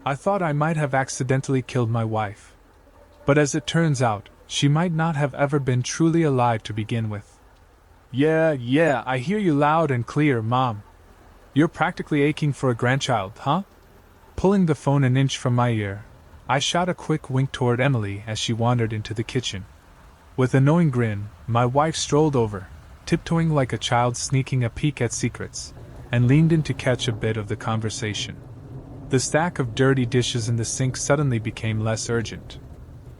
I thought I might have accidentally killed my wife. But as it turns out, she might not have ever been truly alive to begin with. Yeah, I hear you loud and clear, Mom. You're practically aching for a grandchild, huh? Pulling the phone an inch from my ear, I shot a quick wink toward Emily as she wandered into the kitchen. With a knowing grin, my wife strolled over, tiptoeing like a child sneaking a peek at secrets, and leaned in to catch a bit of the conversation. The stack of dirty dishes in the sink suddenly became less urgent.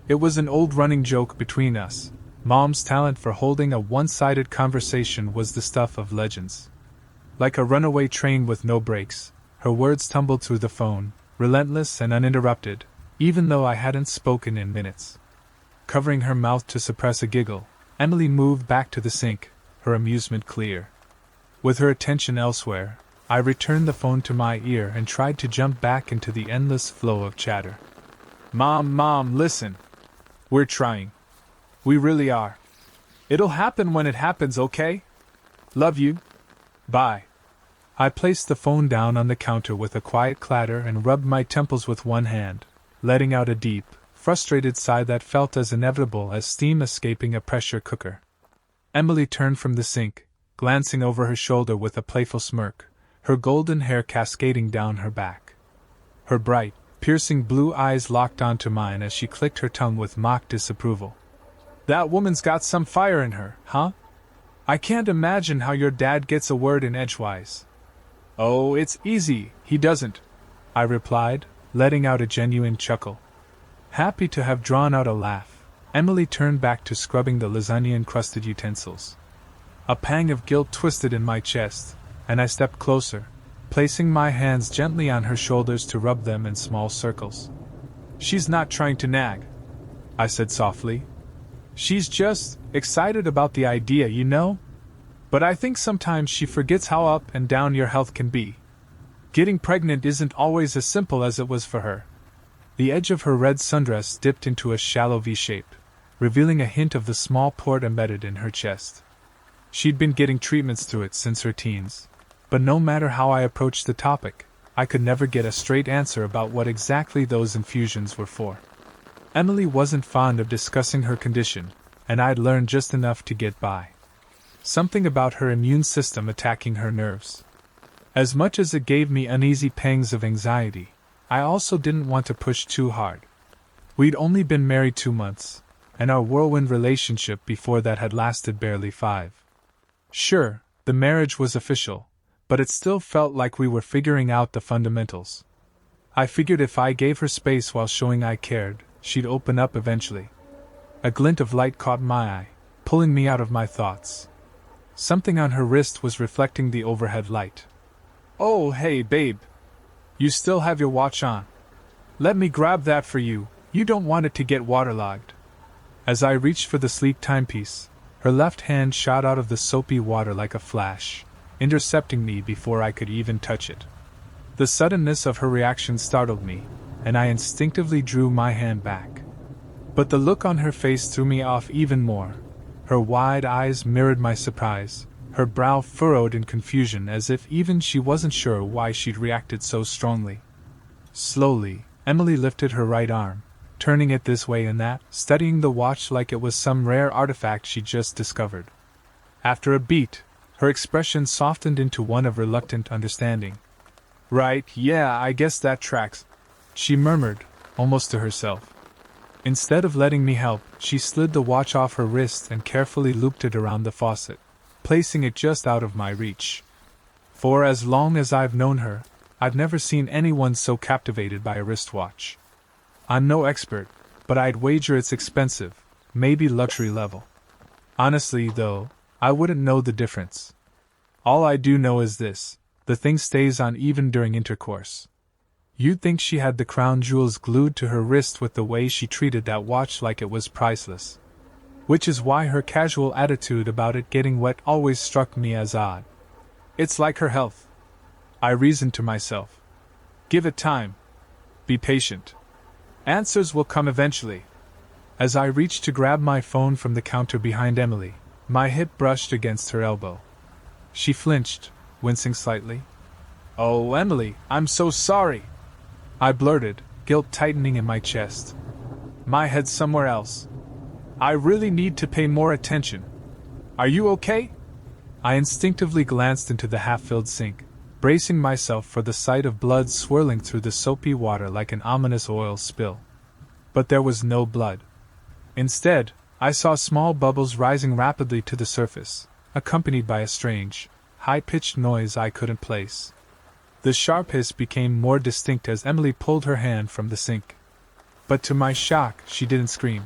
It was an old running joke between us. Mom's talent for holding a one-sided conversation was the stuff of legends. Like a runaway train with no brakes, her words tumbled through the phone, relentless and uninterrupted, even though I hadn't spoken in minutes. Covering her mouth to suppress a giggle, Emily moved back to the sink, her amusement clear. With her attention elsewhere, I returned the phone to my ear and tried to jump back into the endless flow of chatter. Mom, listen. We're trying. We really are. It'll happen when it happens, okay? Love you. Bye. I placed the phone down on the counter with a quiet clatter and rubbed my temples with one hand, letting out a deep, frustrated sigh that felt as inevitable as steam escaping a pressure cooker. Emily turned from the sink, glancing over her shoulder with a playful smirk, her golden hair cascading down her back. Her bright, piercing blue eyes locked onto mine as she clicked her tongue with mock disapproval. That woman's got some fire in her, huh? I can't imagine how your dad gets a word in edgewise. Oh, it's easy, he doesn't, I replied, letting out a genuine chuckle. Happy to have drawn out a laugh, Emily turned back to scrubbing the lasagna-encrusted utensils. A pang of guilt twisted in my chest, and I stepped closer, placing my hands gently on her shoulders to rub them in small circles. She's not trying to nag, I said softly. She's just excited about the idea, you know? But I think sometimes she forgets how up and down your health can be. Getting pregnant isn't always as simple as it was for her. The edge of her red sundress dipped into a shallow V shape, revealing a hint of the small port embedded in her chest. She'd been getting treatments through it since her teens, but no matter how I approached the topic, I could never get a straight answer about what exactly those infusions were for. Emily wasn't fond of discussing her condition, and I'd learned just enough to get by. Something about her immune system attacking her nerves. As much as it gave me uneasy pangs of anxiety, I also didn't want to push too hard. We'd only been married 2 months, and our whirlwind relationship before that had lasted barely 5. Sure, the marriage was official, but it still felt like we were figuring out the fundamentals. I figured if I gave her space while showing I cared, she'd open up eventually. A glint of light caught my eye, pulling me out of my thoughts. Something on her wrist was reflecting the overhead light. Oh, hey, babe. You still have your watch on. Let me grab that for you, you don't want it to get waterlogged. As I reached for the sleek timepiece, her left hand shot out of the soapy water like a flash, intercepting me before I could even touch it. The suddenness of her reaction startled me, and I instinctively drew my hand back. But the look on her face threw me off even more. Her wide eyes mirrored my surprise, her brow furrowed in confusion as if even she wasn't sure why she'd reacted so strongly. Slowly, Emily lifted her right arm, turning it this way and that, studying the watch like it was some rare artifact she'd just discovered. After a beat, her expression softened into one of reluctant understanding. Right, yeah, I guess that tracks, she murmured, almost to herself. Instead of letting me help, she slid the watch off her wrist and carefully looped it around the faucet, placing it just out of my reach. For as long as I've known her, I've never seen anyone so captivated by a wristwatch. I'm no expert, but I'd wager it's expensive, maybe luxury level. Honestly, though, I wouldn't know the difference. All I do know is this: the thing stays on even during intercourse. You'd think she had the crown jewels glued to her wrist with the way she treated that watch like it was priceless. Which is why her casual attitude about it getting wet always struck me as odd. It's like her health, I reasoned to myself. Give it time. Be patient. Answers will come eventually. As I reached to grab my phone from the counter behind Emily, my hip brushed against her elbow. She flinched, wincing slightly. Oh, Emily, I'm so sorry. I blurted, guilt tightening in my chest. My head's somewhere else. I really need to pay more attention. Are you okay? I instinctively glanced into the half-filled sink, bracing myself for the sight of blood swirling through the soapy water like an ominous oil spill. But there was no blood. Instead, I saw small bubbles rising rapidly to the surface, accompanied by a strange, high-pitched noise I couldn't place. The sharp hiss became more distinct as Emily pulled her hand from the sink. But to my shock, she didn't scream.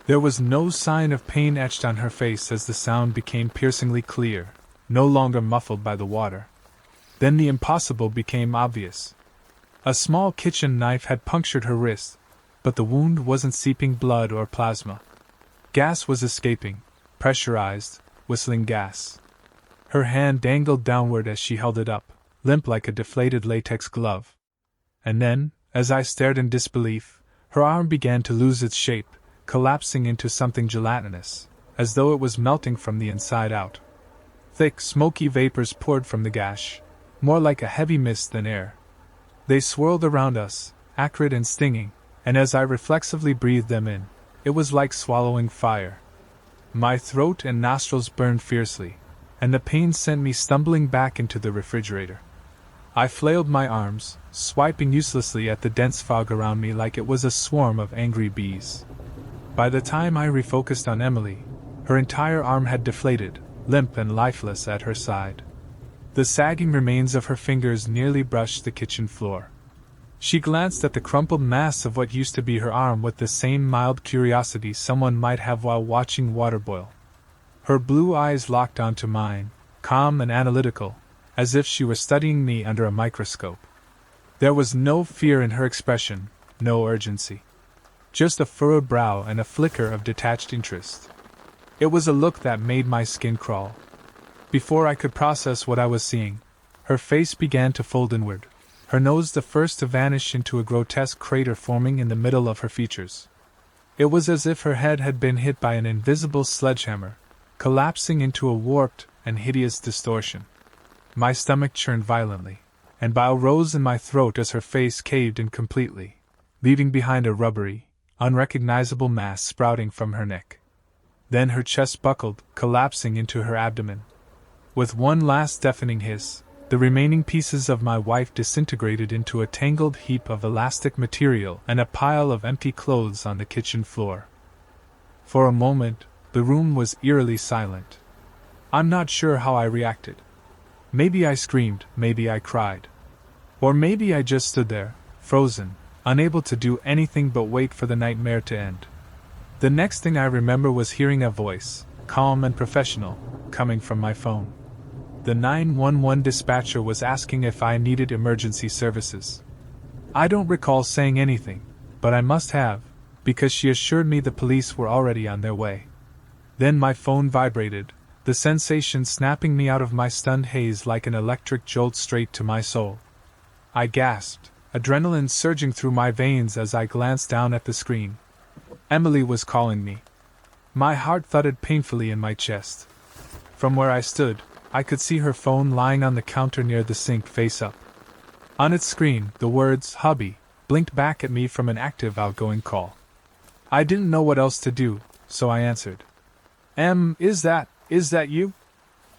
There was no sign of pain etched on her face as the sound became piercingly clear, no longer muffled by the water. Then the impossible became obvious. A small kitchen knife had punctured her wrist, but the wound wasn't seeping blood or plasma. Gas was escaping, pressurized, whistling gas. Her hand dangled downward as she held it up, limp like a deflated latex glove. And then, as I stared in disbelief, her arm began to lose its shape, collapsing into something gelatinous, as though it was melting from the inside out. Thick, smoky vapors poured from the gash, more like a heavy mist than air. They swirled around us, acrid and stinging, and as I reflexively breathed them in, it was like swallowing fire. My throat and nostrils burned fiercely, and the pain sent me stumbling back into the refrigerator. I flailed my arms, swiping uselessly at the dense fog around me like it was a swarm of angry bees. By the time I refocused on Emily, her entire arm had deflated, limp and lifeless at her side. The sagging remains of her fingers nearly brushed the kitchen floor. She glanced at the crumpled mass of what used to be her arm with the same mild curiosity someone might have while watching water boil. Her blue eyes locked onto mine, calm and analytical, as if she were studying me under a microscope. There was no fear in her expression, no urgency. Just a furrowed brow and a flicker of detached interest. It was a look that made my skin crawl. Before I could process what I was seeing, her face began to fold inward, her nose the first to vanish into a grotesque crater forming in the middle of her features. It was as if her head had been hit by an invisible sledgehammer, collapsing into a warped and hideous distortion. My stomach churned violently, and bile rose in my throat as her face caved in completely, leaving behind a rubbery, unrecognizable mass sprouting from her neck. Then her chest buckled, collapsing into her abdomen. With one last deafening hiss, the remaining pieces of my wife disintegrated into a tangled heap of elastic material and a pile of empty clothes on the kitchen floor. For a moment, the room was eerily silent. I'm not sure how I reacted. Maybe I screamed, maybe I cried. Or maybe I just stood there, frozen, unable to do anything but wait for the nightmare to end. The next thing I remember was hearing a voice, calm and professional, coming from my phone. The 911 dispatcher was asking if I needed emergency services. I don't recall saying anything, but I must have, because she assured me the police were already on their way. Then my phone vibrated, the sensation snapping me out of my stunned haze like an electric jolt straight to my soul. I gasped, adrenaline surging through my veins as I glanced down at the screen. Emily was calling me. My heart thudded painfully in my chest. From where I stood, I could see her phone lying on the counter near the sink face up. On its screen, the words, "Hubby," blinked back at me from an active outgoing call. I didn't know what else to do, so I answered. Is that you?"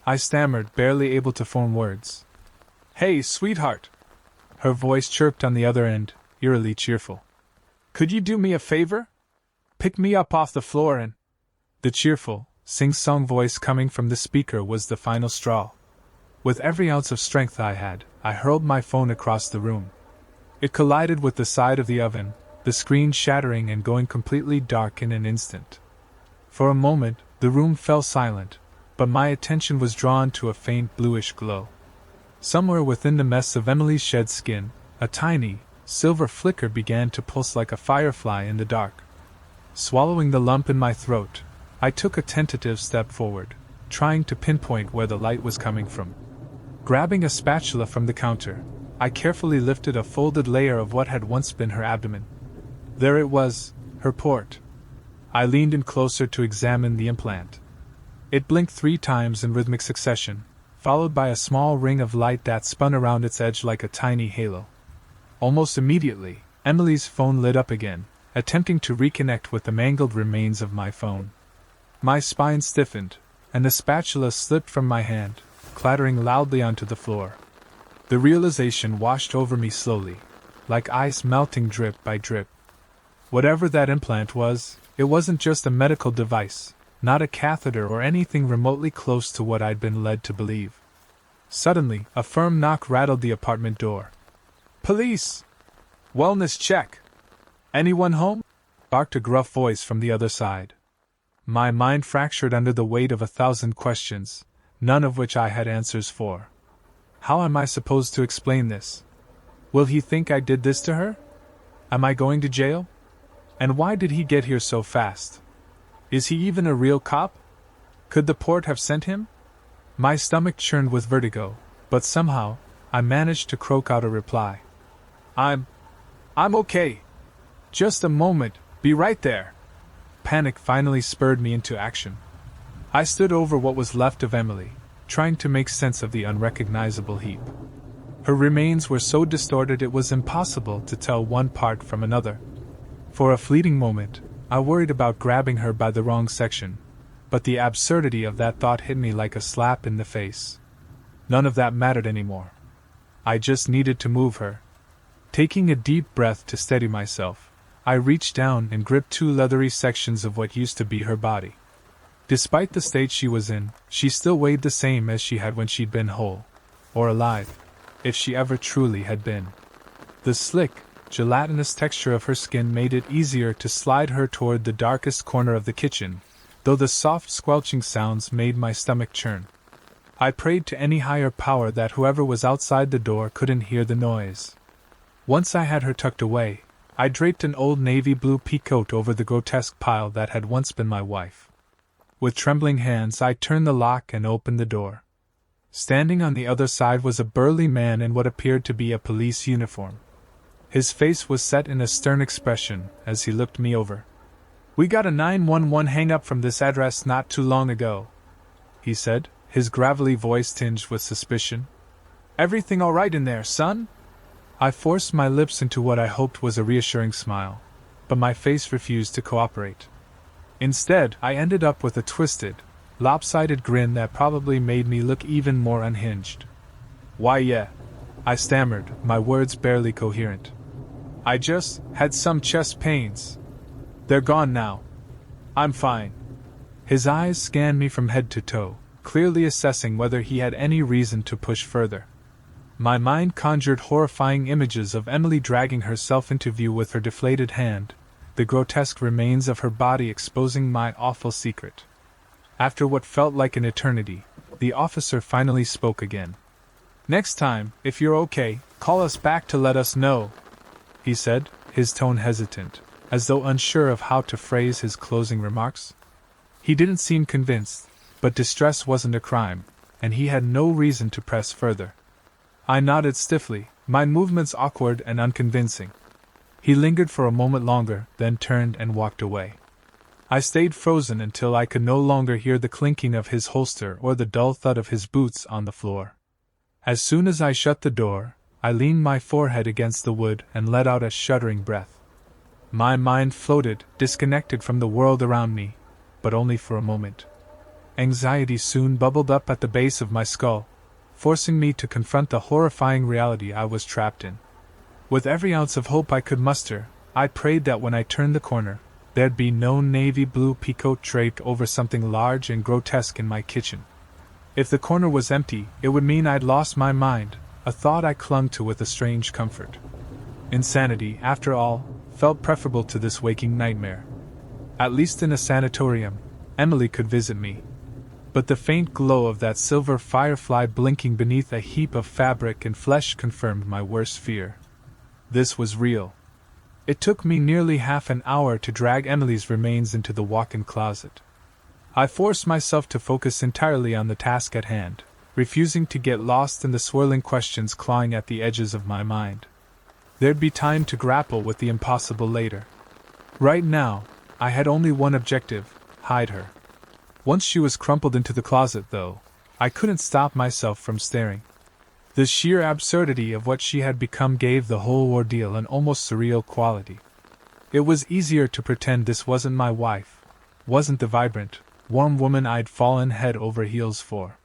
I stammered, barely able to form words. "Hey, sweetheart." Her voice chirped on the other end, eerily cheerful. "Could you do me a favor? Pick me up off the floor and—" The cheerful, sing-song voice coming from the speaker was the final straw. With every ounce of strength I had, I hurled my phone across the room. It collided with the side of the oven, the screen shattering and going completely dark in an instant. For a moment, the room fell silent, but my attention was drawn to a faint bluish glow. Somewhere within the mess of Emily's shed skin, a tiny, silver flicker began to pulse like a firefly in the dark. Swallowing the lump in my throat, I took a tentative step forward, trying to pinpoint where the light was coming from. Grabbing a spatula from the counter, I carefully lifted a folded layer of what had once been her abdomen. There it was, her port. I leaned in closer to examine the implant. It blinked 3 times in rhythmic succession, followed by a small ring of light that spun around its edge like a tiny halo. Almost immediately, Emily's phone lit up again, attempting to reconnect with the mangled remains of my phone. My spine stiffened, and the spatula slipped from my hand, clattering loudly onto the floor. The realization washed over me slowly, like ice melting drip by drip. Whatever that implant was, it wasn't just a medical device, not a catheter or anything remotely close to what I'd been led to believe. Suddenly, a firm knock rattled the apartment door. "Police! Wellness check! Anyone home?" barked a gruff voice from the other side. My mind fractured under the weight of 1,000 questions, none of which I had answers for. How am I supposed to explain this? Will he think I did this to her? Am I going to jail? And why did he get here so fast? Is he even a real cop? Could the port have sent him? My stomach churned with vertigo, but somehow, I managed to croak out a reply. I'm okay. Just a moment, be right there." Panic finally spurred me into action. I stood over what was left of Emily, trying to make sense of the unrecognizable heap. Her remains were so distorted it was impossible to tell one part from another. For a fleeting moment, I worried about grabbing her by the wrong section, but the absurdity of that thought hit me like a slap in the face. None of that mattered anymore. I just needed to move her. Taking a deep breath to steady myself, I reached down and gripped two leathery sections of what used to be her body. Despite the state she was in, she still weighed the same as she had when she'd been whole. Or alive. If she ever truly had been. The slick, gelatinous texture of her skin made it easier to slide her toward the darkest corner of the kitchen, though the soft squelching sounds made my stomach churn. I prayed to any higher power that whoever was outside the door couldn't hear the noise. Once I had her tucked away, I draped an old navy blue peacoat over the grotesque pile that had once been my wife. With trembling hands I turned the lock and opened the door. Standing on the other side was a burly man in what appeared to be a police uniform. His face was set in a stern expression as he looked me over. "We got a 911 hang-up from this address not too long ago," he said, his gravelly voice tinged with suspicion. "Everything all right in there, son?" I forced my lips into what I hoped was a reassuring smile, but my face refused to cooperate. Instead, I ended up with a twisted, lopsided grin that probably made me look even more unhinged. "Why, yeah," I stammered, my words barely coherent. "I just had some chest pains. They're gone now. I'm fine." His eyes scanned me from head to toe, clearly assessing whether he had any reason to push further. My mind conjured horrifying images of Emily dragging herself into view with her deflated hand, the grotesque remains of her body exposing my awful secret. After what felt like an eternity, the officer finally spoke again. "Next time, if you're okay, call us back to let us know," he said, his tone hesitant, as though unsure of how to phrase his closing remarks. He didn't seem convinced, but distress wasn't a crime, and he had no reason to press further. I nodded stiffly, my movements awkward and unconvincing. He lingered for a moment longer, then turned and walked away. I stayed frozen until I could no longer hear the clinking of his holster or the dull thud of his boots on the floor. As soon as I shut the door, I leaned my forehead against the wood and let out a shuddering breath. My mind floated, disconnected from the world around me, but only for a moment. Anxiety soon bubbled up at the base of my skull, forcing me to confront the horrifying reality I was trapped in. With every ounce of hope I could muster, I prayed that when I turned the corner, there'd be no navy blue peacoat draped over something large and grotesque in my kitchen. If the corner was empty, it would mean I'd lost my mind, a thought I clung to with a strange comfort. Insanity, after all, felt preferable to this waking nightmare. At least in a sanatorium, Emily could visit me. But the faint glow of that silver firefly blinking beneath a heap of fabric and flesh confirmed my worst fear. This was real. It took me nearly half an hour to drag Emily's remains into the walk-in closet. I forced myself to focus entirely on the task at hand, refusing to get lost in the swirling questions clawing at the edges of my mind. There'd be time to grapple with the impossible later. Right now, I had only one objective: hide her. Once she was crumpled into the closet, though, I couldn't stop myself from staring. The sheer absurdity of what she had become gave the whole ordeal an almost surreal quality. It was easier to pretend this wasn't my wife, wasn't the vibrant, warm woman I'd fallen head over heels for.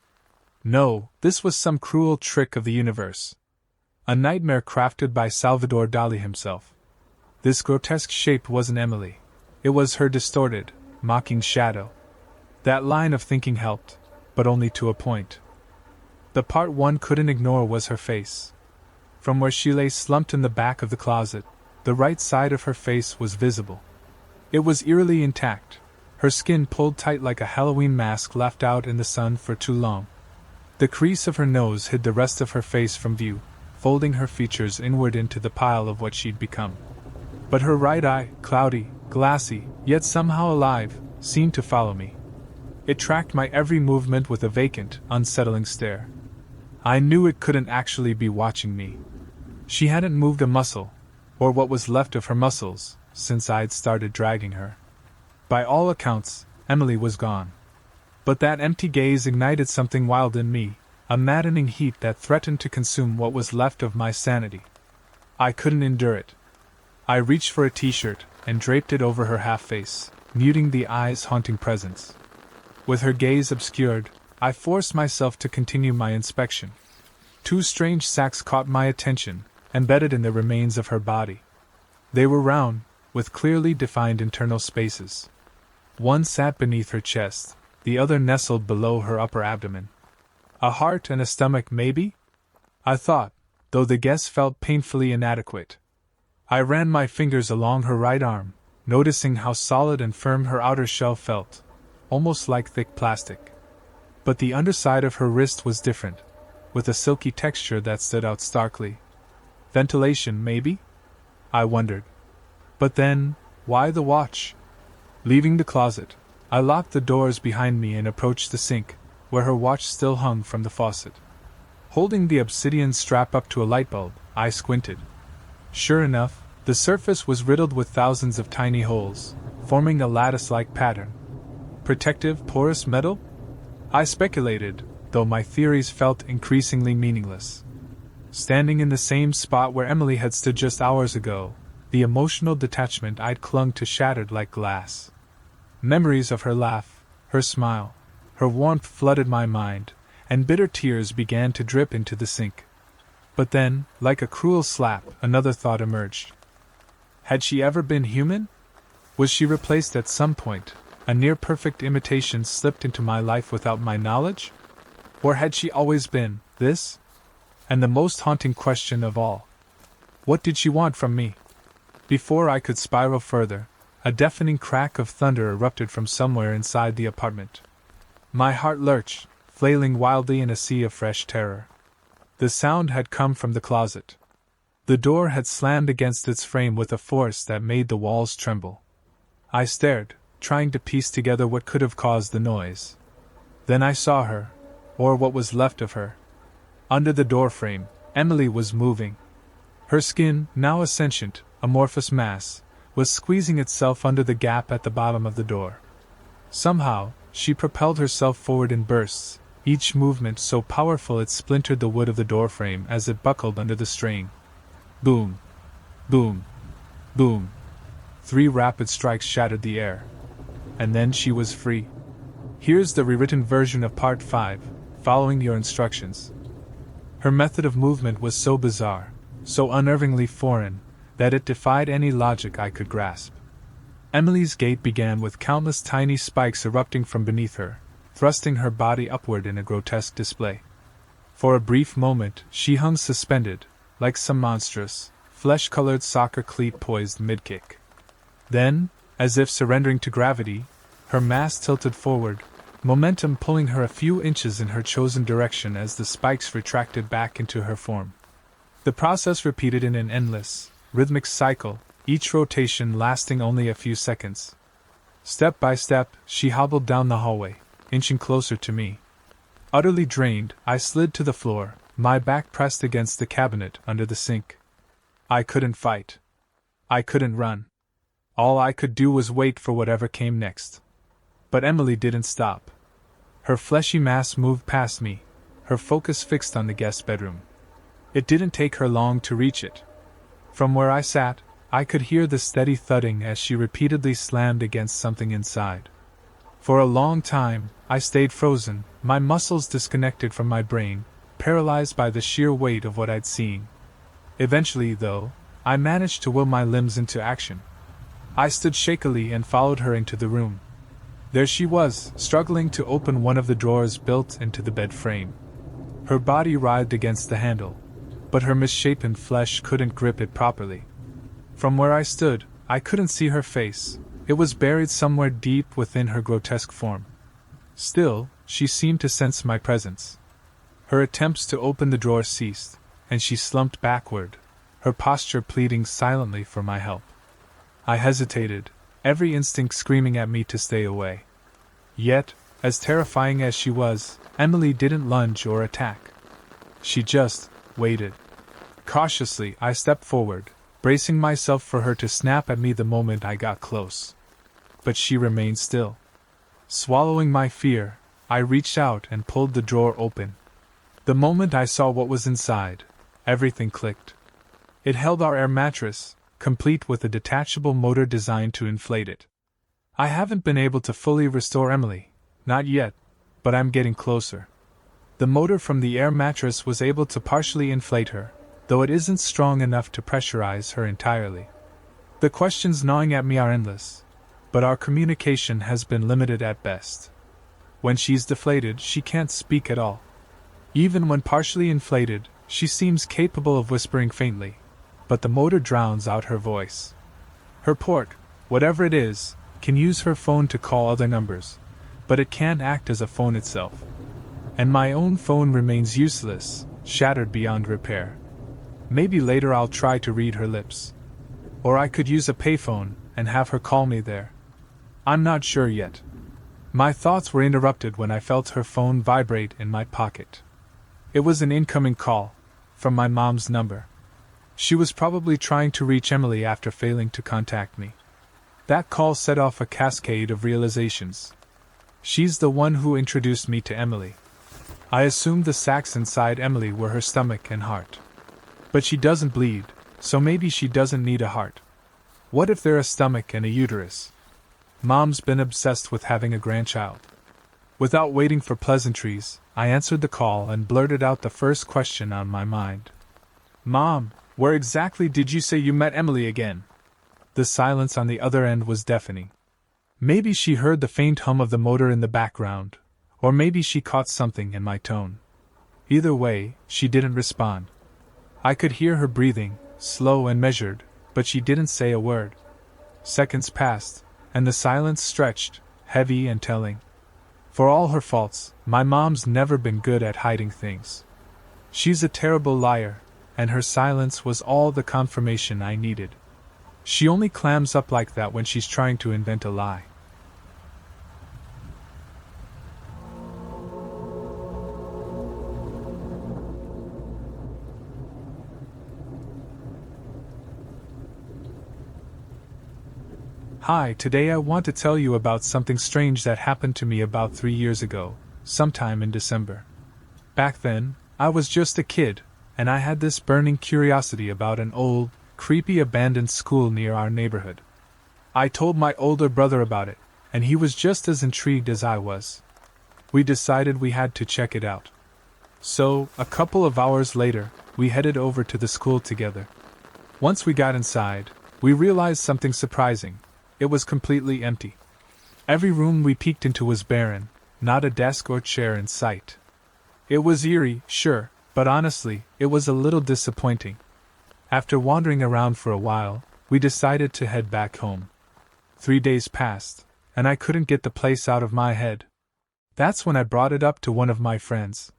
No, this was some cruel trick of the universe. A nightmare crafted by Salvador Dali himself. This grotesque shape wasn't Emily. It was her distorted, mocking shadow. That line of thinking helped, but only to a point. The part one couldn't ignore was her face. From where she lay slumped in the back of the closet, the right side of her face was visible. It was eerily intact, her skin pulled tight like a Halloween mask left out in the sun for too long. The crease of her nose hid the rest of her face from view, folding her features inward into the pile of what she'd become. But her right eye, cloudy, glassy, yet somehow alive, seemed to follow me. It tracked my every movement with a vacant, unsettling stare. I knew it couldn't actually be watching me. She hadn't moved a muscle, or what was left of her muscles, since I'd started dragging her. By all accounts, Emily was gone. But that empty gaze ignited something wild in me, a maddening heat that threatened to consume what was left of my sanity. I couldn't endure it. I reached for a t-shirt and draped it over her half-face, muting the eye's haunting presence. With her gaze obscured, I forced myself to continue my inspection. Two strange sacs caught my attention, embedded in the remains of her body. They were round, with clearly defined internal spaces. One sat beneath her chest, the other nestled below her upper abdomen. A heart and a stomach, maybe? I thought, though the guess felt painfully inadequate. I ran my fingers along her right arm, noticing how solid and firm her outer shell felt, almost like thick plastic. But the underside of her wrist was different, with a silky texture that stood out starkly. Ventilation, maybe? I wondered. But then, why the watch? Leaving the closet, I locked the doors behind me and approached the sink, where her watch still hung from the faucet. Holding the obsidian strap up to a light bulb, I squinted. Sure enough, the surface was riddled with thousands of tiny holes, forming a lattice-like pattern. Protective, porous metal? I speculated, though my theories felt increasingly meaningless. Standing in the same spot where Emily had stood just hours ago, the emotional detachment I'd clung to shattered like glass. Memories of her laugh, her smile, her warmth flooded my mind, and bitter tears began to drip into the sink. But then, like a cruel slap, another thought emerged. Had she ever been human? Was she replaced at some point? A near-perfect imitation slipped into my life without my knowledge? Or had she always been this? And the most haunting question of all, what did she want from me? Before I could spiral further, a deafening crack of thunder erupted from somewhere inside the apartment. My heart lurched, flailing wildly in a sea of fresh terror. The sound had come from the closet. The door had slammed against its frame with a force that made the walls tremble. I stared, trying to piece together what could have caused the noise. Then I saw her, or what was left of her. Under the doorframe, Emily was moving. Her skin, now a sentient, amorphous mass, was squeezing itself under the gap at the bottom of the door. Somehow, she propelled herself forward in bursts, each movement so powerful it splintered the wood of the doorframe as it buckled under the strain. Boom! Boom! Boom! 3 rapid strikes shattered the air. And then she was free. Here's the rewritten version of Part 5, following your instructions. Her method of movement was so bizarre, so unnervingly foreign, that it defied any logic I could grasp. Emily's gait began with countless tiny spikes erupting from beneath her, thrusting her body upward in a grotesque display. For a brief moment, she hung suspended, like some monstrous, flesh-colored soccer cleat poised mid-kick. Then, as if surrendering to gravity, her mass tilted forward, momentum pulling her a few inches in her chosen direction as the spikes retracted back into her form. The process repeated in an endless, rhythmic cycle, each rotation lasting only a few seconds. Step by step, she hobbled down the hallway, inching closer to me. Utterly drained, I slid to the floor, my back pressed against the cabinet under the sink. I couldn't fight. I couldn't run. All I could do was wait for whatever came next. But Emily didn't stop. Her fleshy mass moved past me, her focus fixed on the guest bedroom. It didn't take her long to reach it. From where I sat, I could hear the steady thudding as she repeatedly slammed against something inside. For a long time, I stayed frozen, my muscles disconnected from my brain, paralyzed by the sheer weight of what I'd seen. Eventually, though, I managed to will my limbs into action. I stood shakily and followed her into the room. There she was, struggling to open one of the drawers built into the bed frame. Her body writhed against the handle, but her misshapen flesh couldn't grip it properly. From where I stood, I couldn't see her face. It was buried somewhere deep within her grotesque form. Still, she seemed to sense my presence. Her attempts to open the drawer ceased, and she slumped backward, her posture pleading silently for my help. I hesitated, every instinct screaming at me to stay away. Yet, as terrifying as she was, Emily didn't lunge or attack. She just waited. Cautiously, I stepped forward, bracing myself for her to snap at me the moment I got close. But she remained still. Swallowing my fear, I reached out and pulled the drawer open. The moment I saw what was inside, everything clicked. It held our air mattress, complete with a detachable motor designed to inflate it. I haven't been able to fully restore Emily, not yet, but I'm getting closer. The motor from the air mattress was able to partially inflate her, though it isn't strong enough to pressurize her entirely. The questions gnawing at me are endless, but our communication has been limited at best. When she's deflated, she can't speak at all. Even when partially inflated, she seems capable of whispering faintly, but the motor drowns out her voice. Her port, whatever it is, can use her phone to call other numbers, but it can't act as a phone itself. And my own phone remains useless, shattered beyond repair. Maybe later I'll try to read her lips. Or I could use a payphone and have her call me there. I'm not sure yet. My thoughts were interrupted when I felt her phone vibrate in my pocket. It was an incoming call, from my mom's number. She was probably trying to reach Emily after failing to contact me. That call set off a cascade of realizations. She's the one who introduced me to Emily. I assumed the sacs inside Emily were her stomach and heart. But she doesn't bleed, so maybe she doesn't need a heart. What if they're a stomach and a uterus? Mom's been obsessed with having a grandchild. Without waiting for pleasantries, I answered the call and blurted out the first question on my mind. Mom, where exactly did you say you met Emily again? The silence on the other end was deafening. Maybe she heard the faint hum of the motor in the background, or maybe she caught something in my tone. Either way, she didn't respond. I could hear her breathing, slow and measured, but she didn't say a word. Seconds passed, and the silence stretched, heavy and telling. For all her faults, my mom's never been good at hiding things. She's a terrible liar, and her silence was all the confirmation I needed. She only clams up like that when she's trying to invent a lie. Hi, today I want to tell you about something strange that happened to me about 3 years ago, sometime in December. Back then, I was just a kid, and I had this burning curiosity about an old, creepy abandoned school near our neighborhood. I told my older brother about it, and he was just as intrigued as I was. We decided we had to check it out. So, a couple of hours later, we headed over to the school together. Once we got inside, we realized something surprising. It was completely empty. Every room we peeked into was barren, not a desk or chair in sight. It was eerie, sure, but honestly, it was a little disappointing. After wandering around for a while, we decided to head back home. 3 days passed, and I couldn't get the place out of my head. That's when I brought it up to one of my friends.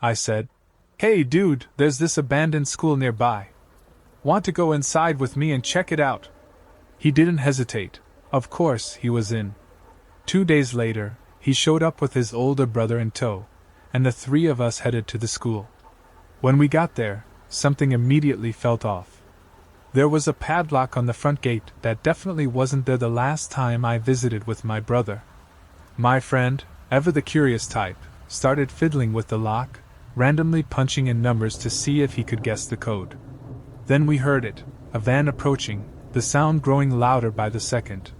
I said, "Hey dude, there's this abandoned school nearby. Want to go inside with me and check it out?" He didn't hesitate. Of course, he was in. 2 days later, he showed up with his older brother in tow, and the three of us headed to the school. When we got there, something immediately felt off. There was a padlock on the front gate that definitely wasn't there the last time I visited with my brother. My friend, ever the curious type, started fiddling with the lock, randomly punching in numbers to see if he could guess the code. Then we heard it, a van approaching, the sound growing louder by the second.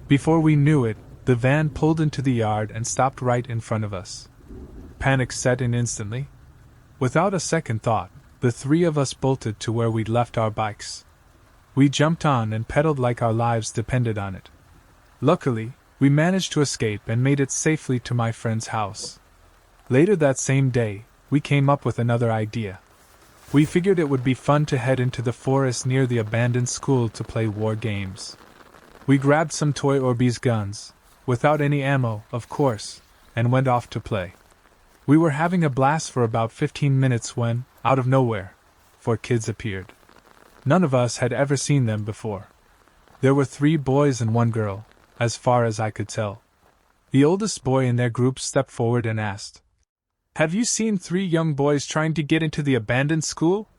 Before we knew it, the van pulled into the yard and stopped right in front of us. Panic set in instantly. Without a second thought, the three of us bolted to where we'd left our bikes. We jumped on and pedaled like our lives depended on it. Luckily, we managed to escape and made it safely to my friend's house. Later that same day, we came up with another idea. We figured it would be fun to head into the forest near the abandoned school to play war games. We grabbed some toy Orbeez guns, without any ammo, of course, and went off to play. We were having a blast for about 15 minutes when, out of nowhere, 4 kids appeared. None of us had ever seen them before. There were 3 boys and 1 girl, as far as I could tell. The oldest boy in their group stepped forward and asked, "Have you seen 3 young boys trying to get into the abandoned school?"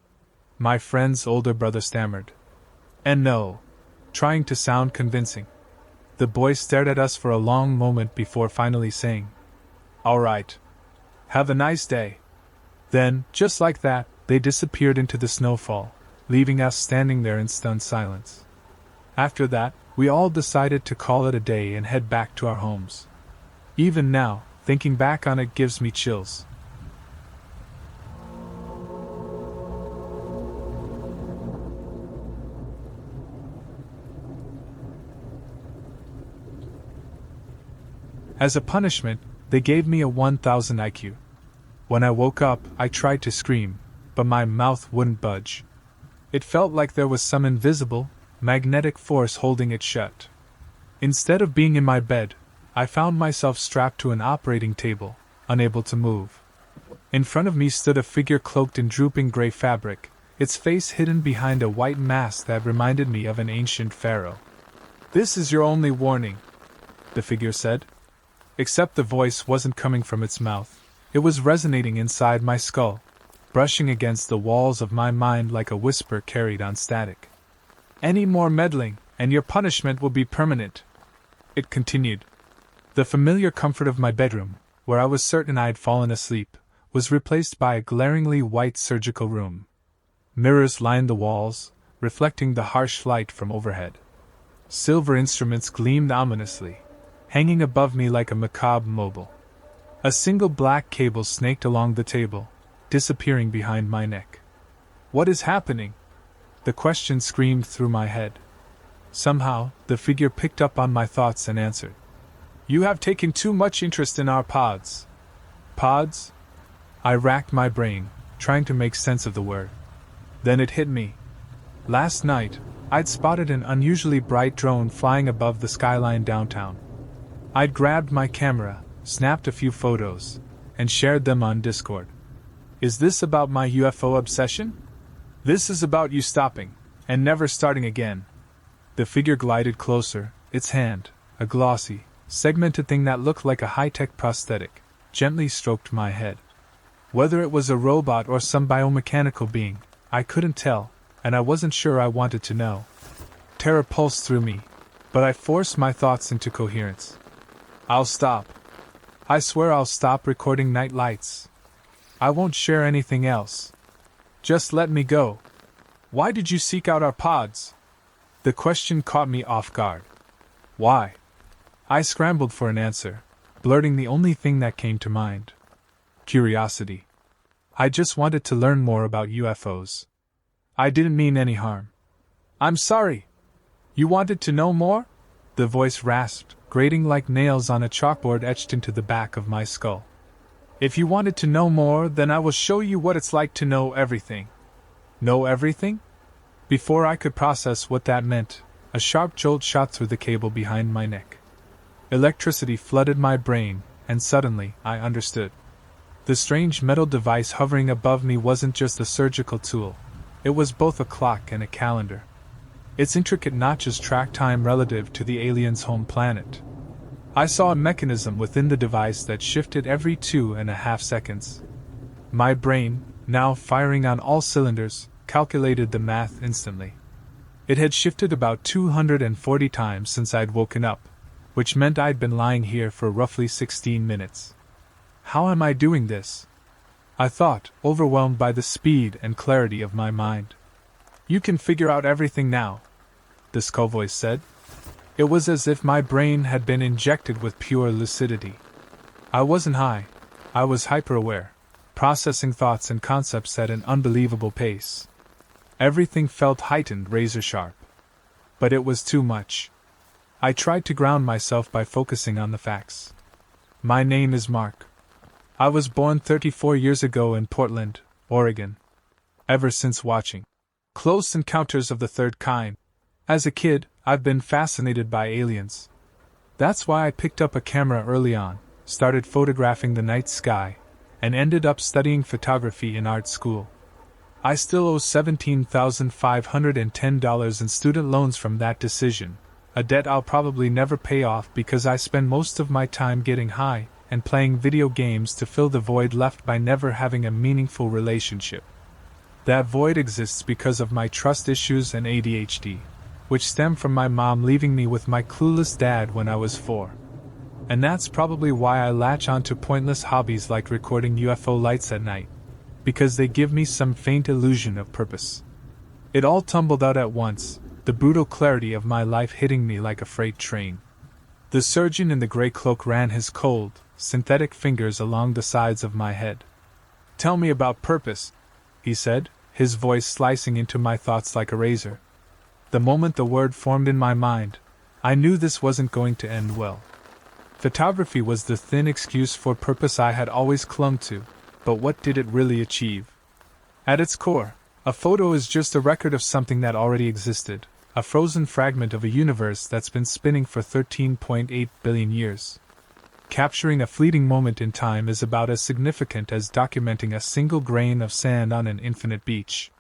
My friend's older brother stammered, "And no," trying to sound convincing. The boy stared at us for a long moment before finally saying, "All right. Have a nice day." Then, just like that, they disappeared into the snowfall, leaving us standing there in stunned silence. After that, we all decided to call it a day and head back to our homes. Even now, thinking back on it gives me chills. As a punishment, they gave me a 1000 IQ. When I woke up, I tried to scream, but my mouth wouldn't budge. It felt like there was some invisible, magnetic force holding it shut. Instead of being in my bed, I found myself strapped to an operating table, unable to move. In front of me stood a figure cloaked in drooping gray fabric, its face hidden behind a white mask that reminded me of an ancient pharaoh. "This is your only warning," the figure said. Except the voice wasn't coming from its mouth. It was resonating inside my skull, brushing against the walls of my mind like a whisper carried on static. "Any more meddling, and your punishment will be permanent," it continued. The familiar comfort of my bedroom, where I was certain I'd fallen asleep, was replaced by a glaringly white surgical room. Mirrors lined the walls, reflecting the harsh light from overhead. Silver instruments gleamed ominously, hanging above me like a macabre mobile. A single black cable snaked along the table, disappearing behind my neck. "What is happening?" The question screamed through my head. Somehow, the figure picked up on my thoughts and answered. "You have taken too much interest in our pods." Pods? I racked my brain, trying to make sense of the word. Then it hit me. Last night, I'd spotted an unusually bright drone flying above the skyline downtown. I'd grabbed my camera, snapped a few photos, and shared them on Discord. Is this about my UFO obsession? This is about you stopping, and never starting again. The figure glided closer, its hand, a glossy, segmented thing that looked like a high-tech prosthetic, gently stroked my head. Whether it was a robot or some biomechanical being, I couldn't tell, and I wasn't sure I wanted to know. Terror pulsed through me, but I forced my thoughts into coherence. I'll stop. I swear I'll stop recording night lights. I won't share anything else. Just let me go. Why did you seek out our pods? The question caught me off guard. Why? I scrambled for an answer, blurting the only thing that came to mind. Curiosity. I just wanted to learn more about UFOs. I didn't mean any harm. I'm sorry. You wanted to know more? The voice rasped, grating like nails on a chalkboard etched into the back of my skull. If you wanted to know more, then I will show you what it's like to know everything. Know everything? Before I could process what that meant, a sharp jolt shot through the cable behind my neck. Electricity flooded my brain, and suddenly, I understood. The strange metal device hovering above me wasn't just a surgical tool. It was both a clock and a calendar. Its intricate notches tracked time relative to the alien's home planet. I saw a mechanism within the device that shifted every 2.5 seconds. My brain, now firing on all cylinders, calculated the math instantly. It had shifted about 240 times since I'd woken up, which meant I'd been lying here for roughly 16 minutes. How am I doing this? I thought, overwhelmed by the speed and clarity of my mind. You can figure out everything now, the skull voice said. It was as if my brain had been injected with pure lucidity. I wasn't high. I was hyper-aware, processing thoughts and concepts at an unbelievable pace. Everything felt heightened, razor-sharp. But it was too much. I tried to ground myself by focusing on the facts. My name is Mark. I was born 34 years ago in Portland, Oregon. Ever since watching Close Encounters of the Third Kind, as a kid, I've been fascinated by aliens. That's why I picked up a camera early on, started photographing the night sky, and ended up studying photography in art school. I still owe $17,510 in student loans from that decision, a debt I'll probably never pay off because I spend most of my time getting high and playing video games to fill the void left by never having a meaningful relationship. That void exists because of my trust issues and ADHD, which stem from my mom leaving me with my clueless dad when I was 4. And that's probably why I latch onto pointless hobbies like recording UFO lights at night, because they give me some faint illusion of purpose. It all tumbled out at once, the brutal clarity of my life hitting me like a freight train. The surgeon in the gray cloak ran his cold, synthetic fingers along the sides of my head. "Tell me about purpose," he said, his voice slicing into my thoughts like a razor. The moment the word formed in my mind, I knew this wasn't going to end well. Photography was the thin excuse for purpose I had always clung to, but what did it really achieve? At its core, a photo is just a record of something that already existed, a frozen fragment of a universe that's been spinning for 13.8 billion years. Capturing a fleeting moment in time is about as significant as documenting a single grain of sand on an infinite beach.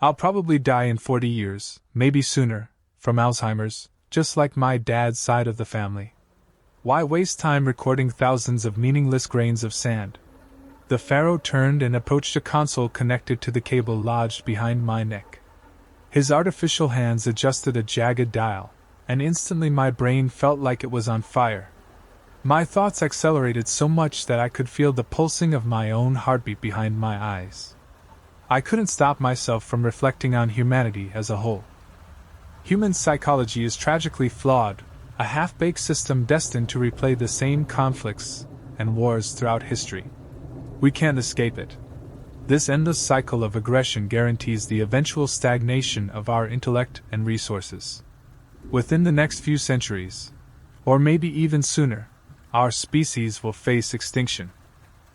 I'll probably die in 40 years, maybe sooner, from Alzheimer's, just like my dad's side of the family. Why waste time recording thousands of meaningless grains of sand? The pharaoh turned and approached a console connected to the cable lodged behind my neck. His artificial hands adjusted a jagged dial, and instantly my brain felt like it was on fire. My thoughts accelerated so much that I could feel the pulsing of my own heartbeat behind my eyes. I couldn't stop myself from reflecting on humanity as a whole. Human psychology is tragically flawed, a half-baked system destined to replay the same conflicts and wars throughout history. We can't escape it. This endless cycle of aggression guarantees the eventual stagnation of our intellect and resources. Within the next few centuries, or maybe even sooner, our species will face extinction.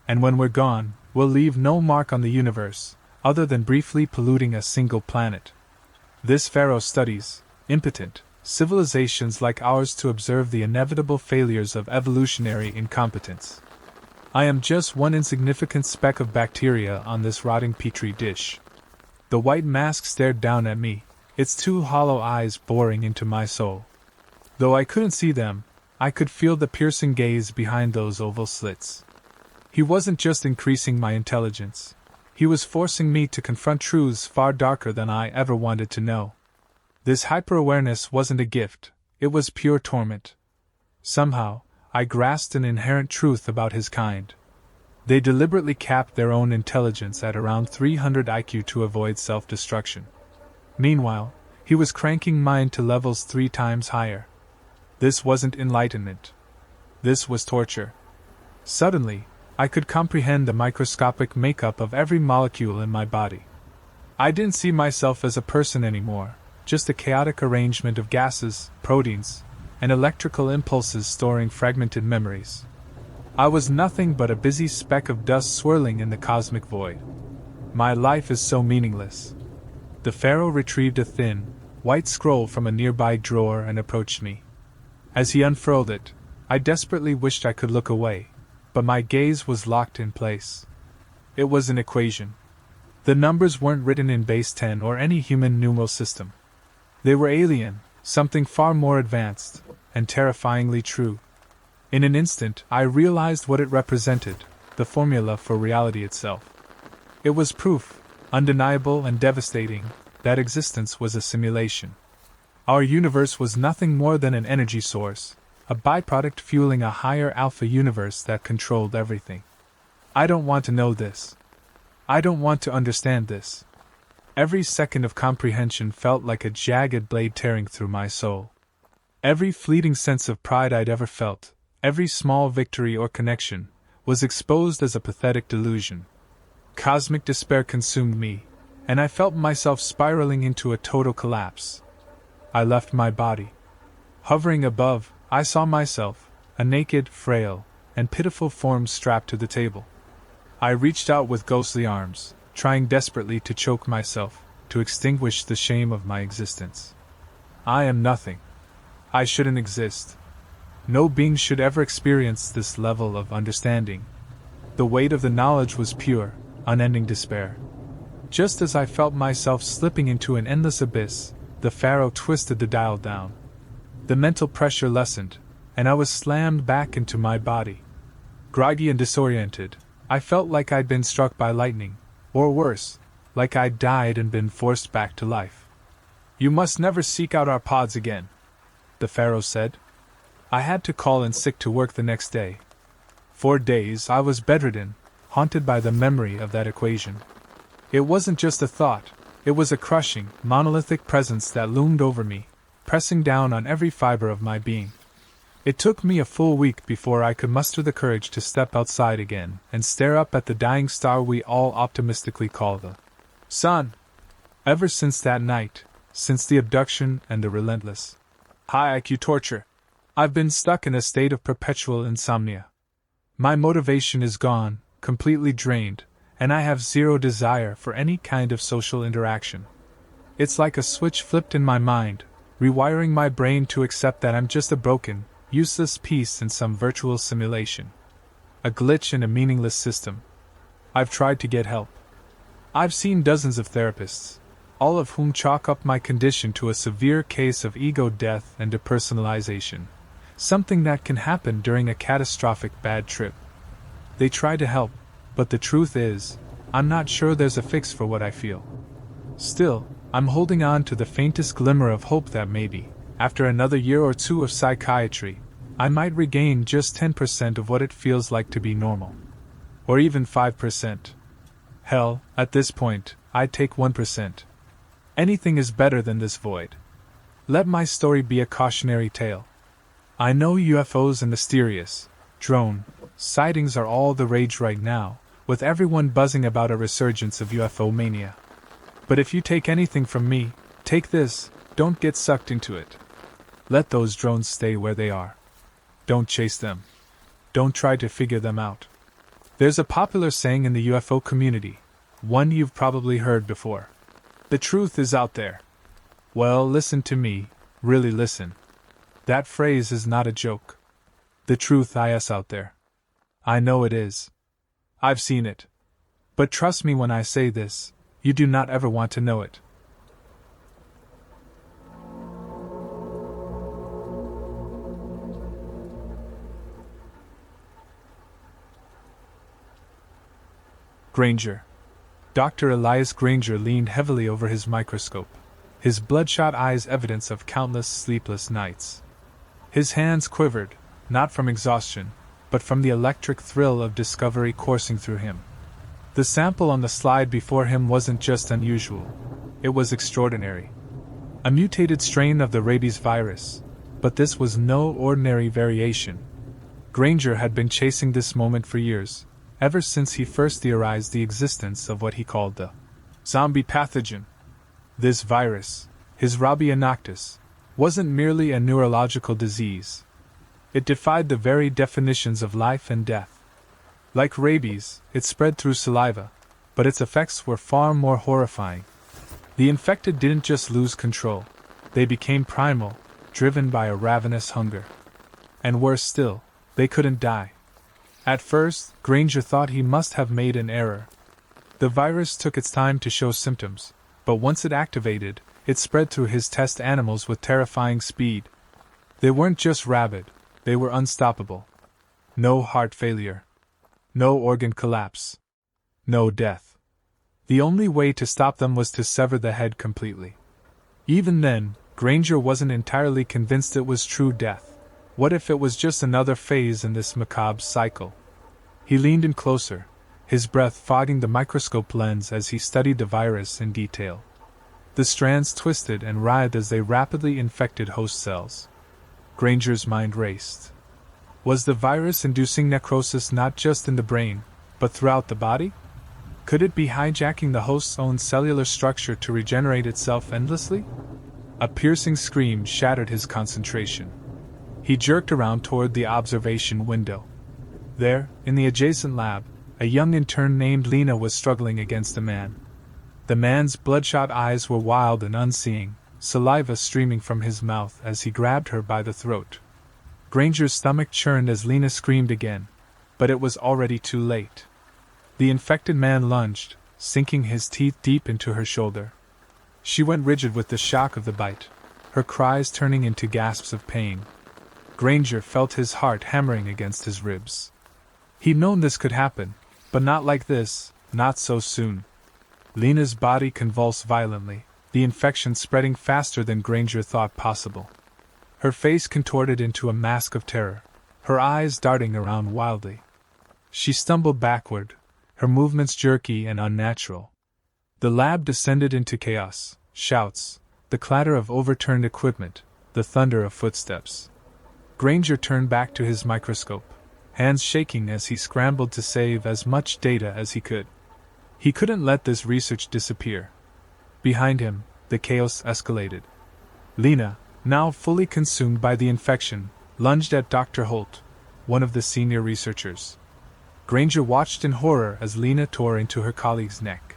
And when we're gone, we'll leave no mark on the universe, other than briefly polluting a single planet. This pharaoh studies, impotent, civilizations like ours to observe the inevitable failures of evolutionary incompetence. I am just one insignificant speck of bacteria on this rotting petri dish. The white mask stared down at me, its two hollow eyes boring into my soul. Though I couldn't see them, I could feel the piercing gaze behind those oval slits. He wasn't just increasing my intelligence. He was forcing me to confront truths far darker than I ever wanted to know. This hyper-awareness wasn't a gift, it was pure torment. Somehow, I grasped an inherent truth about his kind. They deliberately capped their own intelligence at around 300 IQ to avoid self-destruction. Meanwhile, he was cranking mine to levels 3 times higher. This wasn't enlightenment. This was torture. Suddenly, I could comprehend the microscopic makeup of every molecule in my body. I didn't see myself as a person anymore, just a chaotic arrangement of gases, proteins, and electrical impulses storing fragmented memories. I was nothing but a busy speck of dust swirling in the cosmic void. My life is so meaningless. The pharaoh retrieved a thin, white scroll from a nearby drawer and approached me. As he unfurled it, I desperately wished I could look away, but my gaze was locked in place. It was an equation. The numbers weren't written in base 10 or any human numeral system. They were alien, something far more advanced, and terrifyingly true. In an instant, I realized what it represented, the formula for reality itself. It was proof, undeniable and devastating, that existence was a simulation. Our universe was nothing more than an energy source, a byproduct fueling a higher alpha universe that controlled everything. I don't want to know this. I don't want to understand this. Every second of comprehension felt like a jagged blade tearing through my soul. Every fleeting sense of pride I'd ever felt, every small victory or connection, was exposed as a pathetic delusion. Cosmic despair consumed me, and I felt myself spiraling into a total collapse. I left my body. Hovering above, I saw myself, a naked, frail, and pitiful form strapped to the table. I reached out with ghostly arms, trying desperately to choke myself, to extinguish the shame of my existence. I am nothing. I shouldn't exist. No being should ever experience this level of understanding. The weight of the knowledge was pure, unending despair. Just as I felt myself slipping into an endless abyss, the Pharaoh twisted the dial down. The mental pressure lessened, and I was slammed back into my body. Groggy and disoriented, I felt like I'd been struck by lightning, or worse, like I'd died and been forced back to life. You must never seek out our pods again, the Pharaoh said. I had to call in sick to work the next day. For days I was bedridden, haunted by the memory of that equation. It wasn't just a thought, it was a crushing, monolithic presence that loomed over me, pressing down on every fiber of my being. It took me a full week before I could muster the courage to step outside again and stare up at the dying star we all optimistically call the sun. Ever since that night, since the abduction and the relentless high IQ torture, I've been stuck in a state of perpetual insomnia. My motivation is gone, completely drained, and I have zero desire for any kind of social interaction. It's like a switch flipped in my mind, rewiring my brain to accept that I'm just a broken, useless piece in some virtual simulation. A glitch in a meaningless system. I've tried to get help. I've seen dozens of therapists, all of whom chalk up my condition to a severe case of ego death and depersonalization, something that can happen during a catastrophic bad trip. They try to help, but the truth is, I'm not sure there's a fix for what I feel. Still, I'm holding on to the faintest glimmer of hope that maybe, after another year or two of psychiatry, I might regain just 10% of what it feels like to be normal. Or even 5%. Hell, at this point, I'd take 1%. Anything is better than this void. Let my story be a cautionary tale. I know UFOs and mysterious drone sightings are all the rage right now, with everyone buzzing about a resurgence of UFO mania. But if you take anything from me, take this: don't get sucked into it. Let those drones stay where they are. Don't chase them. Don't try to figure them out. There's a popular saying in the UFO community, one you've probably heard before. The truth is out there. Well, listen to me, really listen. That phrase is not a joke. The truth is out there. I know it is. I've seen it. But trust me when I say this, you do not ever want to know it. Granger. Dr. Elias Granger leaned heavily over his microscope, his bloodshot eyes evidence of countless sleepless nights. His hands quivered, not from exhaustion, but from the electric thrill of discovery coursing through him. The sample on the slide before him wasn't just unusual, it was extraordinary. A mutated strain of the rabies virus, but this was no ordinary variation. Granger had been chasing this moment for years, ever since he first theorized the existence of what he called the zombie pathogen. This virus, his Rabia noctis, wasn't merely a neurological disease. It defied the very definitions of life and death. Like rabies, it spread through saliva, but its effects were far more horrifying. The infected didn't just lose control, they became primal, driven by a ravenous hunger. And worse still, they couldn't die. At first, Granger thought he must have made an error. The virus took its time to show symptoms, but once it activated, it spread through his test animals with terrifying speed. They weren't just rabid, they were unstoppable. No heart failure. No organ collapse. No death. The only way to stop them was to sever the head completely. Even then, Granger wasn't entirely convinced it was true death. What if it was just another phase in this macabre cycle? He leaned in closer, his breath fogging the microscope lens as he studied the virus in detail. The strands twisted and writhed as they rapidly infected host cells. Granger's mind raced. Was the virus inducing necrosis not just in the brain, but throughout the body? Could it be hijacking the host's own cellular structure to regenerate itself endlessly? A piercing scream shattered his concentration. He jerked around toward the observation window. There, in the adjacent lab, a young intern named Lena was struggling against a man. The man's bloodshot eyes were wild and unseeing, saliva streaming from his mouth as he grabbed her by the throat. Granger's stomach churned as Lena screamed again, but it was already too late. The infected man lunged, sinking his teeth deep into her shoulder. She went rigid with the shock of the bite, her cries turning into gasps of pain. Granger felt his heart hammering against his ribs. He'd known this could happen, but not like this, not so soon. Lena's body convulsed violently, the infection spreading faster than Granger thought possible. Her face contorted into a mask of terror, her eyes darting around wildly. She stumbled backward, her movements jerky and unnatural. The lab descended into chaos, shouts, the clatter of overturned equipment, the thunder of footsteps. Granger turned back to his microscope, hands shaking as he scrambled to save as much data as he could. He couldn't let this research disappear. Behind him, the chaos escalated. Lena, now fully consumed by the infection, lunged at Dr. Holt, one of the senior researchers. Granger watched in horror as Lena tore into her colleague's neck.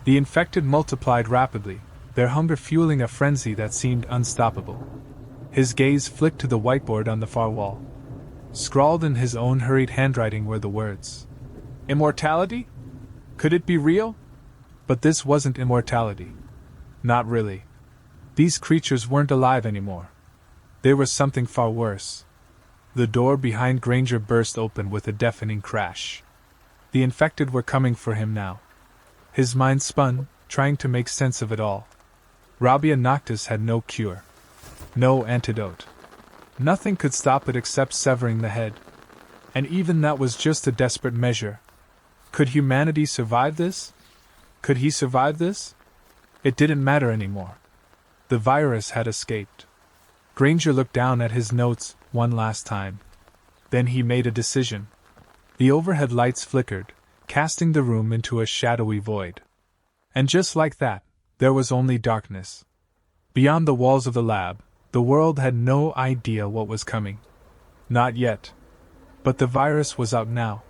The infected multiplied rapidly, their hunger fueling a frenzy that seemed unstoppable. His gaze flicked to the whiteboard on the far wall. Scrawled in his own hurried handwriting were the words, "Immortality? Could it be real?" But this wasn't immortality. Not really. These creatures weren't alive anymore. They were something far worse. The door behind Granger burst open with a deafening crash. The infected were coming for him now. His mind spun, trying to make sense of it all. Rabia Noctis had no cure. No antidote. Nothing could stop it except severing the head. And even that was just a desperate measure. Could humanity survive this? Could he survive this? It didn't matter anymore. The virus had escaped. Granger looked down at his notes one last time. Then he made a decision. The overhead lights flickered, casting the room into a shadowy void. And just like that, there was only darkness. Beyond the walls of the lab, the world had no idea what was coming. Not yet. But the virus was out now.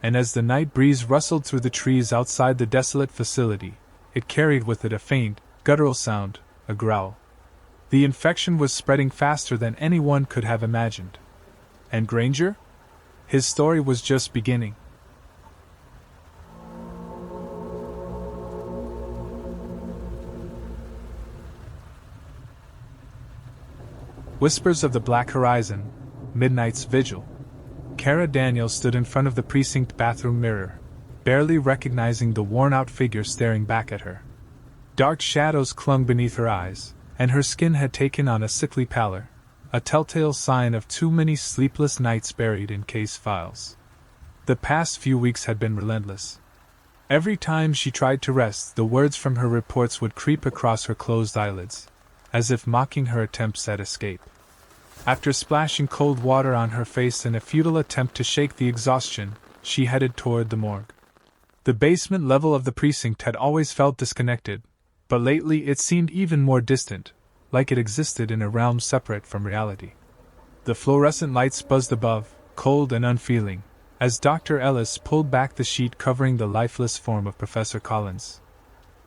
And as the night breeze rustled through the trees outside the desolate facility, it carried with it a faint, guttural sound, a growl. The infection was spreading faster than anyone could have imagined. And Granger? His story was just beginning. Whispers of the Black Horizon, Midnight's Vigil. Kara Daniels stood in front of the precinct bathroom mirror, barely recognizing the worn-out figure staring back at her. Dark shadows clung beneath her eyes, and her skin had taken on a sickly pallor, a telltale sign of too many sleepless nights buried in case files. The past few weeks had been relentless. Every time she tried to rest, the words from her reports would creep across her closed eyelids, as if mocking her attempts at escape. After splashing cold water on her face in a futile attempt to shake the exhaustion, she headed toward the morgue. The basement level of the precinct had always felt disconnected, but lately it seemed even more distant, like it existed in a realm separate from reality. The fluorescent lights buzzed above, cold and unfeeling, as Dr. Ellis pulled back the sheet covering the lifeless form of Professor Collins.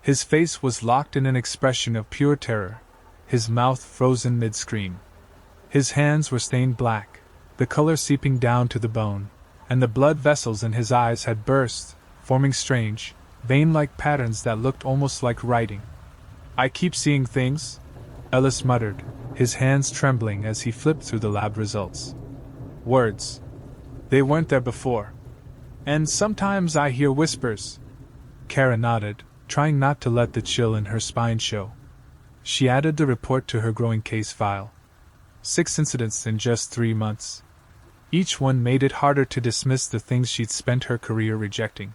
His face was locked in an expression of pure terror, his mouth frozen mid-scream. His hands were stained black, the color seeping down to the bone, and the blood vessels in his eyes had burst, forming strange, vein-like patterns that looked almost like writing. "I keep seeing things," Ellis muttered, his hands trembling as he flipped through the lab results. "Words. They weren't there before. And sometimes I hear whispers." Kara nodded, trying not to let the chill in her spine show. She added the report to her growing case file. 6 incidents in just 3 months. Each one made it harder to dismiss the things she'd spent her career rejecting.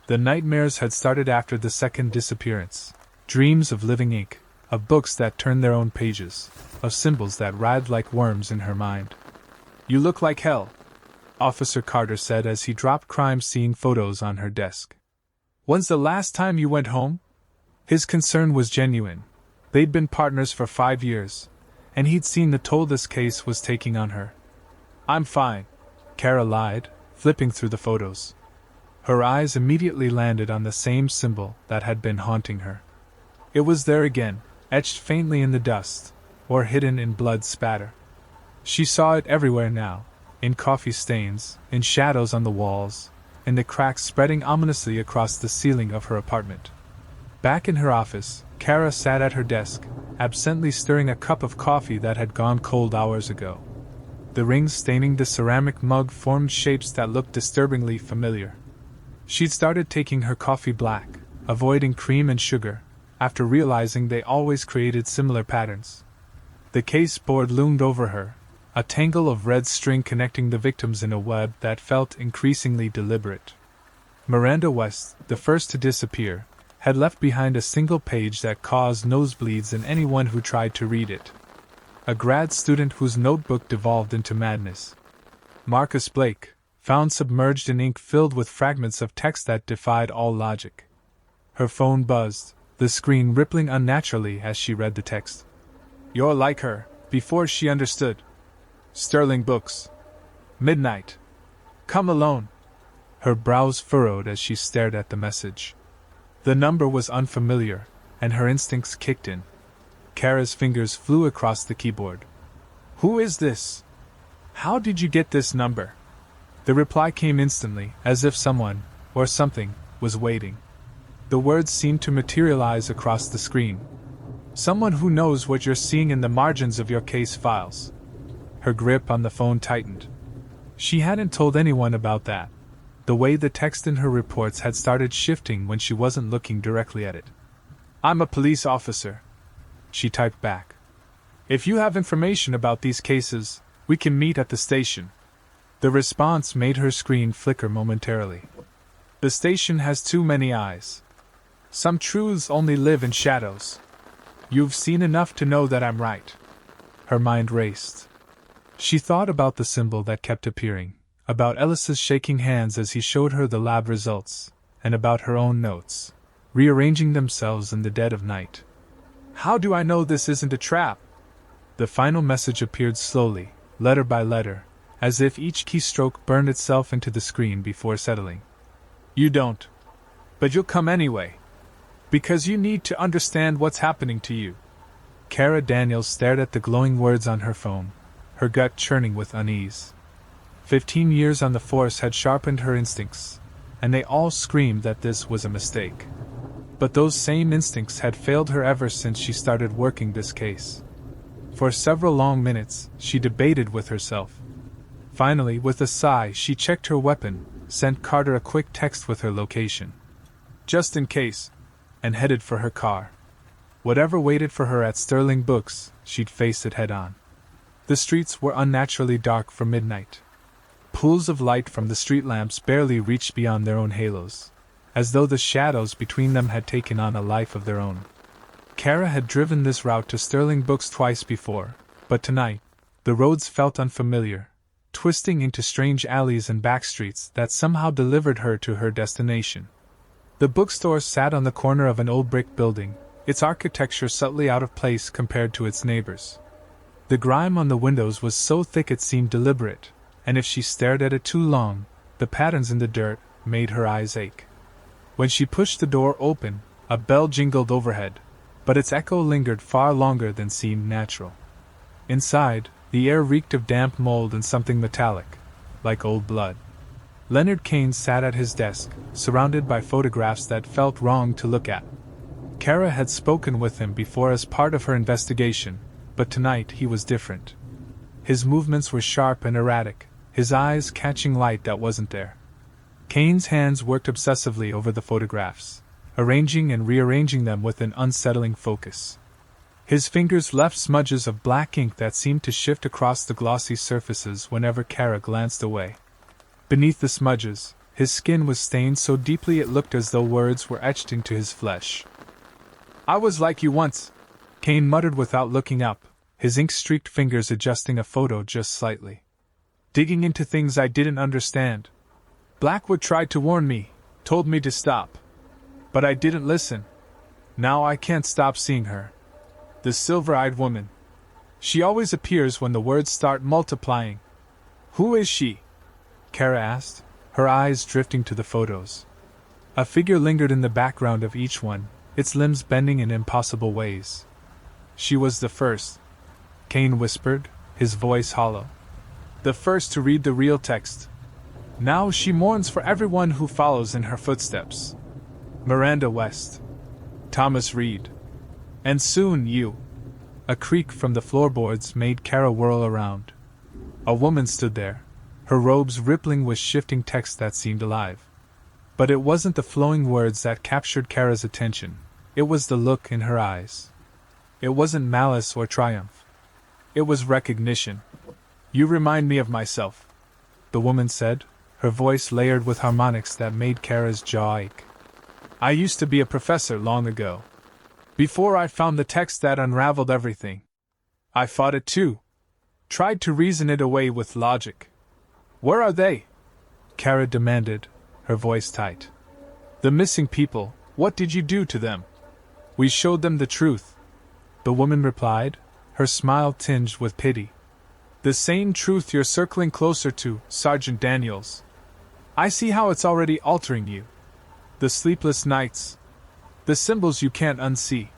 The nightmares had started after the second disappearance. Dreams of living ink, of books that turned their own pages, of symbols that writhed like worms in her mind. "You look like hell," Officer Carter said as he dropped crime-scene photos on her desk. "When's the last time you went home?" His concern was genuine. They'd been partners for 5 years, and he'd seen the toll this case was taking on her. "I'm fine," Kara lied, flipping through the photos. Her eyes immediately landed on the same symbol that had been haunting her. It was there again, etched faintly in the dust, or hidden in blood spatter. She saw it everywhere now, in coffee stains, in shadows on the walls, in the cracks spreading ominously across the ceiling of her apartment. Back in her office, Kara sat at her desk, absently stirring a cup of coffee that had gone cold hours ago. The rings staining the ceramic mug formed shapes that looked disturbingly familiar. She'd started taking her coffee black, avoiding cream and sugar, after realizing they always created similar patterns. The case board loomed over her, a tangle of red string connecting the victims in a web that felt increasingly deliberate. Miranda West, the first to disappear, had left behind a single page that caused nosebleeds in anyone who tried to read it. A grad student whose notebook devolved into madness. Marcus Blake, found submerged in ink filled with fragments of text that defied all logic. Her phone buzzed, the screen rippling unnaturally as she read the text. "You're like her," before she understood. "Sterling Books. Midnight. Come alone." Her brows furrowed as she stared at the message. The number was unfamiliar, and her instincts kicked in. Kara's fingers flew across the keyboard. "Who is this? How did you get this number?" The reply came instantly, as if someone, or something, was waiting. The words seemed to materialize across the screen. "Someone who knows what you're seeing in the margins of your case files." Her grip on the phone tightened. She hadn't told anyone about that. The way the text in her reports had started shifting when she wasn't looking directly at it. "I'm a police officer," she typed back. "If you have information about these cases, we can meet at the station." The response made her screen flicker momentarily. "The station has too many eyes. Some truths only live in shadows. You've seen enough to know that I'm right." Her mind raced. She thought about the symbol that kept appearing, about Ellis's shaking hands as he showed her the lab results, and about her own notes, rearranging themselves in the dead of night. "How do I know this isn't a trap?" The final message appeared slowly, letter by letter, as if each keystroke burned itself into the screen before settling. "You don't. But you'll come anyway. Because you need to understand what's happening to you." Kara Daniels stared at the glowing words on her phone, her gut churning with unease. 15 years on the force had sharpened her instincts, and they all screamed that this was a mistake. But those same instincts had failed her ever since she started working this case. For several long minutes, she debated with herself. Finally, with a sigh, she checked her weapon, sent Carter a quick text with her location. "Just in case," and headed for her car. Whatever waited for her at Sterling Books, she'd face it head-on. The streets were unnaturally dark for midnight. Pools of light from the street lamps barely reached beyond their own halos, as though the shadows between them had taken on a life of their own. Kara had driven this route to Sterling Books twice before, but tonight, the roads felt unfamiliar, twisting into strange alleys and back streets that somehow delivered her to her destination. The bookstore sat on the corner of an old brick building, its architecture subtly out of place compared to its neighbors. The grime on the windows was so thick it seemed deliberate, and if she stared at it too long, the patterns in the dirt made her eyes ache. When she pushed the door open, a bell jingled overhead, but its echo lingered far longer than seemed natural. Inside, the air reeked of damp mold and something metallic, like old blood. Leonard Kane sat at his desk, surrounded by photographs that felt wrong to look at. Kara had spoken with him before as part of her investigation, but tonight he was different. His movements were sharp and erratic, his eyes catching light that wasn't there. Kane's hands worked obsessively over the photographs, arranging and rearranging them with an unsettling focus. His fingers left smudges of black ink that seemed to shift across the glossy surfaces whenever Kara glanced away. Beneath the smudges, his skin was stained so deeply it looked as though words were etched into his flesh. "I was like you once," Kane muttered without looking up, his ink-streaked fingers adjusting a photo just slightly. "Digging into things I didn't understand. Blackwood tried to warn me, told me to stop. But I didn't listen. Now I can't stop seeing her. The silver-eyed woman. She always appears when the words start multiplying." "Who is she?" Kara asked, her eyes drifting to the photos. A figure lingered in the background of each one, its limbs bending in impossible ways. "She was the first," Kane whispered, his voice hollow. "The first to read the real text. Now she mourns for everyone who follows in her footsteps. Miranda West. Thomas Reed. And soon you." A creak from the floorboards made Kara whirl around. A woman stood there, her robes rippling with shifting text that seemed alive. But it wasn't the flowing words that captured Kara's attention, it was the look in her eyes. It wasn't malice or triumph. It was recognition. "You remind me of myself," the woman said, her voice layered with harmonics that made Kara's jaw ache. "I used to be a professor long ago. Before I found the text that unraveled everything. I fought it too. Tried to reason it away with logic." "Where are they?" Kara demanded, her voice tight. "The missing people, what did you do to them?" "We showed them the truth," the woman replied, her smile tinged with pity. "The same truth you're circling closer to, Sergeant Daniels. I see how it's already altering you. The sleepless nights. The symbols you can't unsee.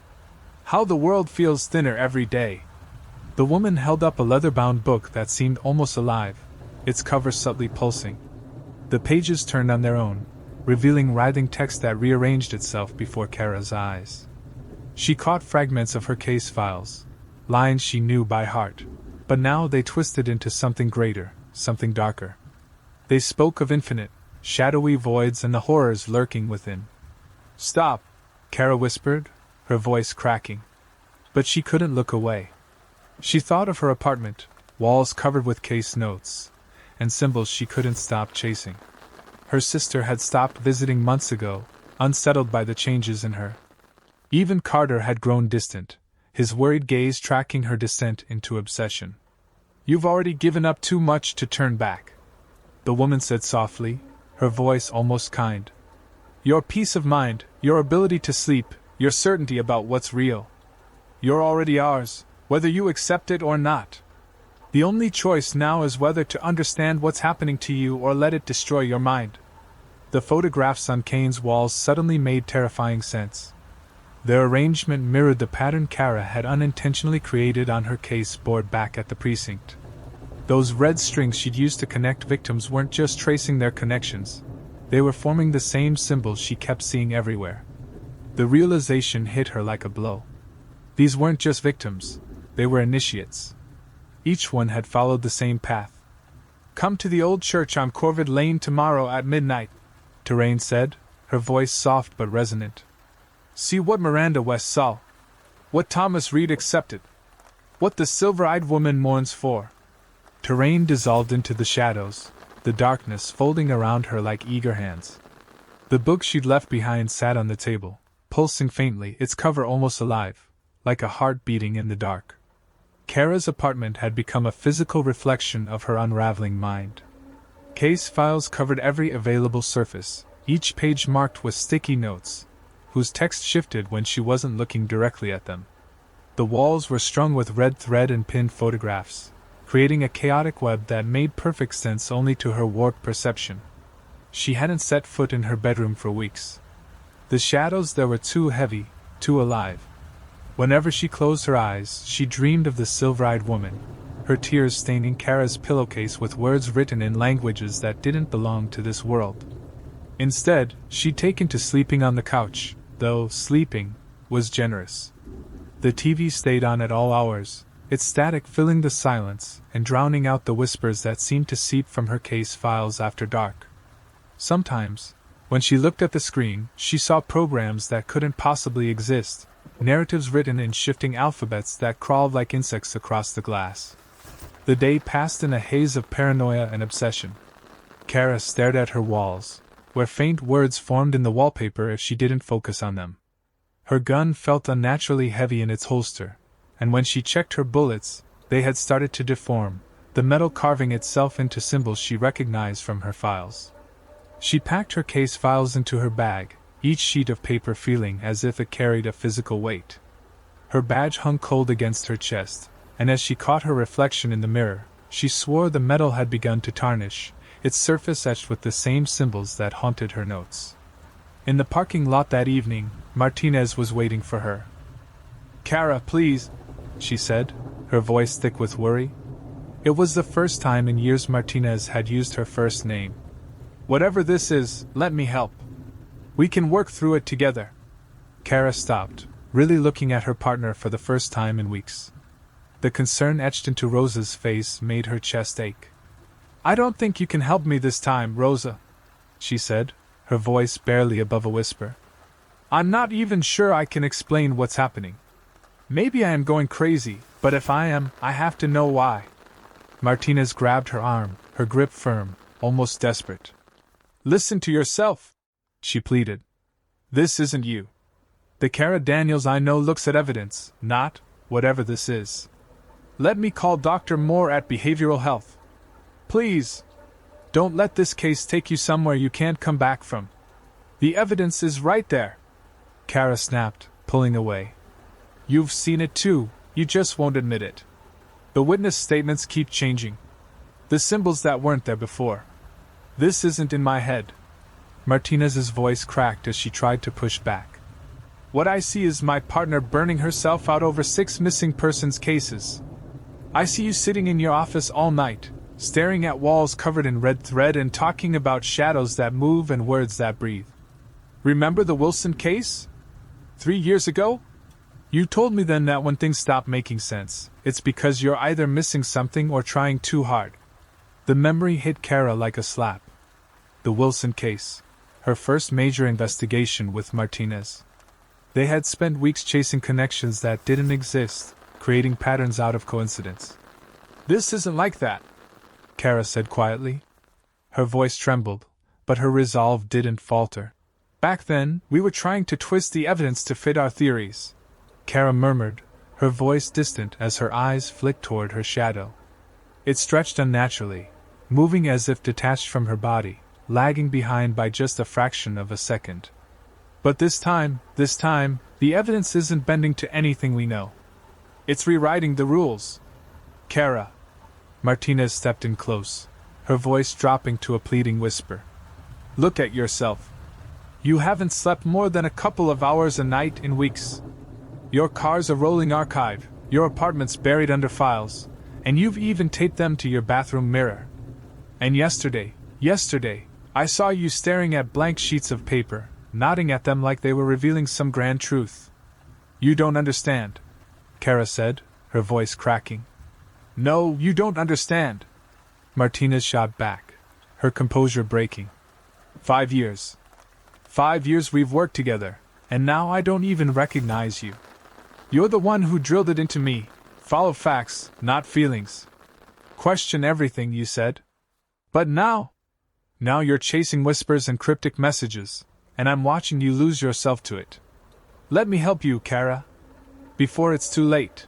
How the world feels thinner every day." The woman held up a leather-bound book that seemed almost alive, its cover subtly pulsing. The pages turned on their own, revealing writhing text that rearranged itself before Kara's eyes. She caught fragments of her case files, lines she knew by heart, but now they twisted into something greater, something darker. They spoke of infinite, shadowy voids and the horrors lurking within. "Stop," Kara whispered, her voice cracking. But she couldn't look away. She thought of her apartment, walls covered with case notes, and symbols she couldn't stop chasing. Her sister had stopped visiting months ago, unsettled by the changes in her. Even Carter had grown distant, his worried gaze tracking her descent into obsession. "You've already given up too much to turn back," the woman said softly, her voice almost kind. "Your peace of mind, your ability to sleep, your certainty about what's real. You're already ours, whether you accept it or not. The only choice now is whether to understand what's happening to you or let it destroy your mind." The photographs on Kane's walls suddenly made terrifying sense. Their arrangement mirrored the pattern Kara had unintentionally created on her case board back at the precinct. Those red strings she'd used to connect victims weren't just tracing their connections, they were forming the same symbols she kept seeing everywhere. The realization hit her like a blow. These weren't just victims, they were initiates. Each one had followed the same path. "Come to the old church on Corvid Lane tomorrow at midnight," Terrain said, her voice soft but resonant. "See what Miranda West saw. What Thomas Reed accepted. What the silver-eyed woman mourns for." Terrain dissolved into the shadows, the darkness folding around her like eager hands. The book she'd left behind sat on the table, pulsing faintly, its cover almost alive, like a heart beating in the dark. Kara's apartment had become a physical reflection of her unraveling mind. Case files covered every available surface, each page marked with sticky notes, whose text shifted when she wasn't looking directly at them. The walls were strung with red thread and pinned photographs, creating a chaotic web that made perfect sense only to her warped perception. She hadn't set foot in her bedroom for weeks. The shadows there were too heavy, too alive. Whenever she closed her eyes, she dreamed of the silver-eyed woman, her tears staining Kara's pillowcase with words written in languages that didn't belong to this world. Instead, she'd taken to sleeping on the couch, though sleeping was generous. The TV stayed on at all hours, its static filling the silence and drowning out the whispers that seemed to seep from her case files after dark. Sometimes, when she looked at the screen, she saw programs that couldn't possibly exist, narratives written in shifting alphabets that crawled like insects across the glass. The day passed in a haze of paranoia and obsession. Kara stared at her walls, where faint words formed in the wallpaper if she didn't focus on them. Her gun felt unnaturally heavy in its holster, and when she checked her bullets, they had started to deform, the metal carving itself into symbols she recognized from her files. She packed her case files into her bag, each sheet of paper feeling as if it carried a physical weight. Her badge hung cold against her chest, and as she caught her reflection in the mirror, she swore the metal had begun to tarnish, its surface etched with the same symbols that haunted her notes. In the parking lot that evening, Martinez was waiting for her. "Kara, please," she said, her voice thick with worry. It was the first time in years Martinez had used her first name. "Whatever this is, let me help. We can work through it together." Kara stopped, really looking at her partner for the first time in weeks. The concern etched into Rosa's face made her chest ache. "I don't think you can help me this time, Rosa," she said, her voice barely above a whisper. "I'm not even sure I can explain what's happening. Maybe I am going crazy, but if I am, I have to know why." Martinez grabbed her arm, her grip firm, almost desperate. "Listen to yourself," she pleaded. "This isn't you. The Kara Daniels I know looks at evidence, not whatever this is. Let me call Dr. Moore at Behavioral Health. Please. Don't let this case take you somewhere you can't come back from. The evidence is right there." Kara snapped, pulling away. "You've seen it too, you just won't admit it. The witness statements keep changing. The symbols that weren't there before. This isn't in my head." Martinez's voice cracked as she tried to push back. "What I see is my partner burning herself out over 6 missing persons cases. I see you sitting in your office all night, staring at walls covered in red thread and talking about shadows that move and words that breathe. Remember the Wilson case? 3 years ago? You told me then that when things stop making sense, it's because you're either missing something or trying too hard." The memory hit Kara like a slap. The Wilson case, her first major investigation with Martinez. They had spent weeks chasing connections that didn't exist, creating patterns out of coincidence. "This isn't like that," Kara said quietly. Her voice trembled, but her resolve didn't falter. "Back then, we were trying to twist the evidence to fit our theories," Kara murmured, her voice distant as her eyes flicked toward her shadow. It stretched unnaturally, moving as if detached from her body, lagging behind by just a fraction of a second. "But this time, the evidence isn't bending to anything we know. It's rewriting the rules. Kara." Martinez stepped in close, her voice dropping to a pleading whisper. "Look at yourself. You haven't slept more than a couple of hours a night in weeks. Your car's a rolling archive, your apartment's buried under files, and you've even taped them to your bathroom mirror. And yesterday, I saw you staring at blank sheets of paper, nodding at them like they were revealing some grand truth. You don't understand," Kara said, her voice cracking. "No, you don't understand," Martinez shot back, her composure breaking. 5 years. 5 years we've worked together, and now I don't even recognize you. You're the one who drilled it into me. Follow facts, not feelings. Question everything you said. But now you're chasing whispers and cryptic messages, and I'm watching you lose yourself to it. Let me help you, Kara. Before it's too late."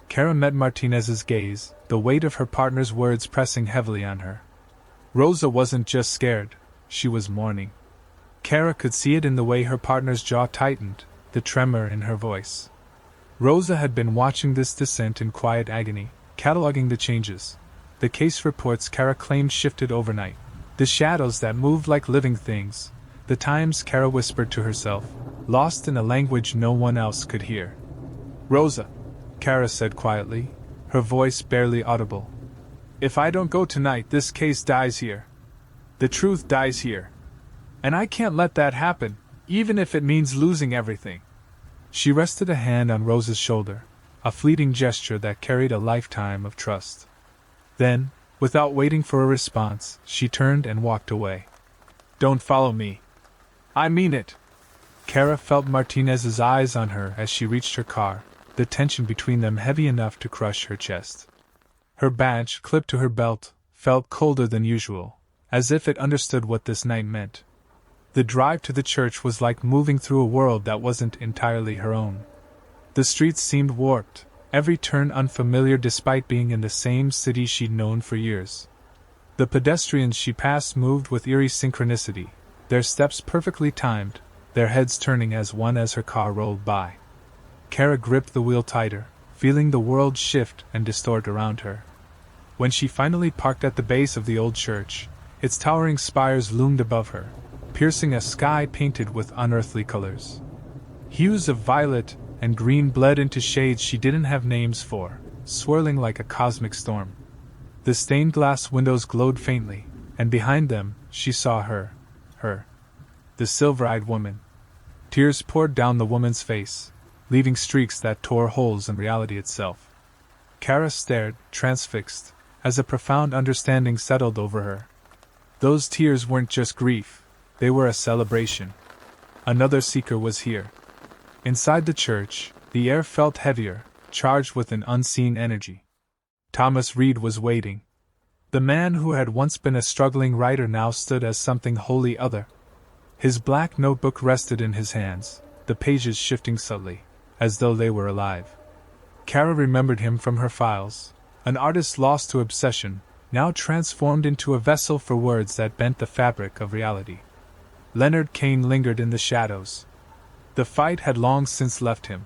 Kara met Martinez's gaze, the weight of her partner's words pressing heavily on her. Rosa wasn't just scared, she was mourning. Kara could see it in the way her partner's jaw tightened, the tremor in her voice. Rosa had been watching this descent in quiet agony, cataloging the changes. The case reports Kara claimed shifted overnight. The shadows that moved like living things. The times Kara whispered to herself, lost in a language no one else could hear. "Rosa," Kara said quietly, her voice barely audible. "If I don't go tonight, this case dies here. The truth dies here. And I can't let that happen, even if it means losing everything." She rested a hand on Rosa's shoulder, a fleeting gesture that carried a lifetime of trust. Then, without waiting for a response, she turned and walked away. "Don't follow me. I mean it. Kara felt Martinez's eyes on her as she reached her car, the tension between them heavy enough to crush her chest. Her badge, clipped to her belt, felt colder than usual, as if it understood what this night meant. The drive to the church was like moving through a world that wasn't entirely her own. The streets seemed warped, every turn unfamiliar despite being in the same city she'd known for years. The pedestrians she passed moved with eerie synchronicity, their steps perfectly timed, their heads turning as one as her car rolled by. Kara gripped the wheel tighter, feeling the world shift and distort around her. When she finally parked at the base of the old church, its towering spires loomed above her, piercing a sky painted with unearthly colors. Hues of violet and green bled into shades she didn't have names for, swirling like a cosmic storm. The stained glass windows glowed faintly, and behind them, she saw her, the silver-eyed woman. Tears poured down the woman's face, leaving streaks that tore holes in reality itself. Kara stared, transfixed, as a profound understanding settled over her. Those tears weren't just grief, they were a celebration. Another seeker was here. Inside the church, the air felt heavier, charged with an unseen energy. Thomas Reed was waiting. The man who had once been a struggling writer now stood as something wholly other. His black notebook rested in his hands, the pages shifting subtly, as though they were alive. Kara remembered him from her files, an artist lost to obsession, now transformed into a vessel for words that bent the fabric of reality. Leonard Kane lingered in the shadows. The fight had long since left him.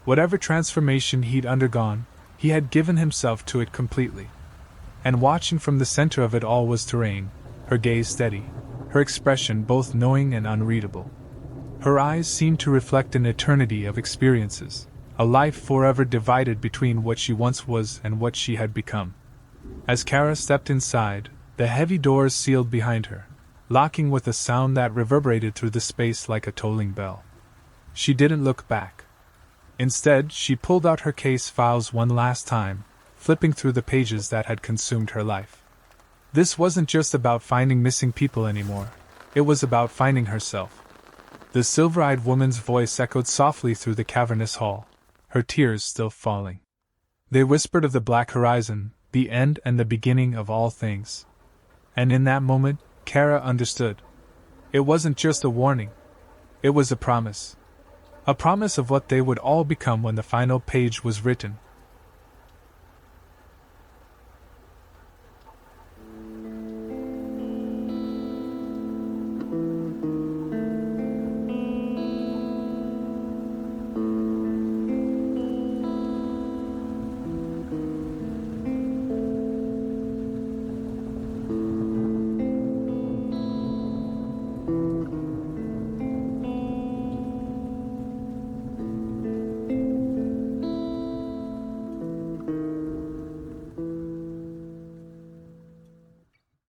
Whatever transformation he'd undergone, he had given himself to it completely. And watching from the center of it all was Terrain, her gaze steady, her expression both knowing and unreadable. Her eyes seemed to reflect an eternity of experiences, a life forever divided between what she once was and what she had become. As Kara stepped inside, the heavy doors sealed behind her, locking with a sound that reverberated through the space like a tolling bell. She didn't look back. Instead, she pulled out her case files one last time, flipping through the pages that had consumed her life. This wasn't just about finding missing people anymore, it was about finding herself. The silver-eyed woman's voice echoed softly through the cavernous hall, her tears still falling. They whispered of the black horizon, the end and the beginning of all things. And in that moment, Kara understood. It wasn't just a warning. It was a promise. A promise of what they would all become when the final page was written,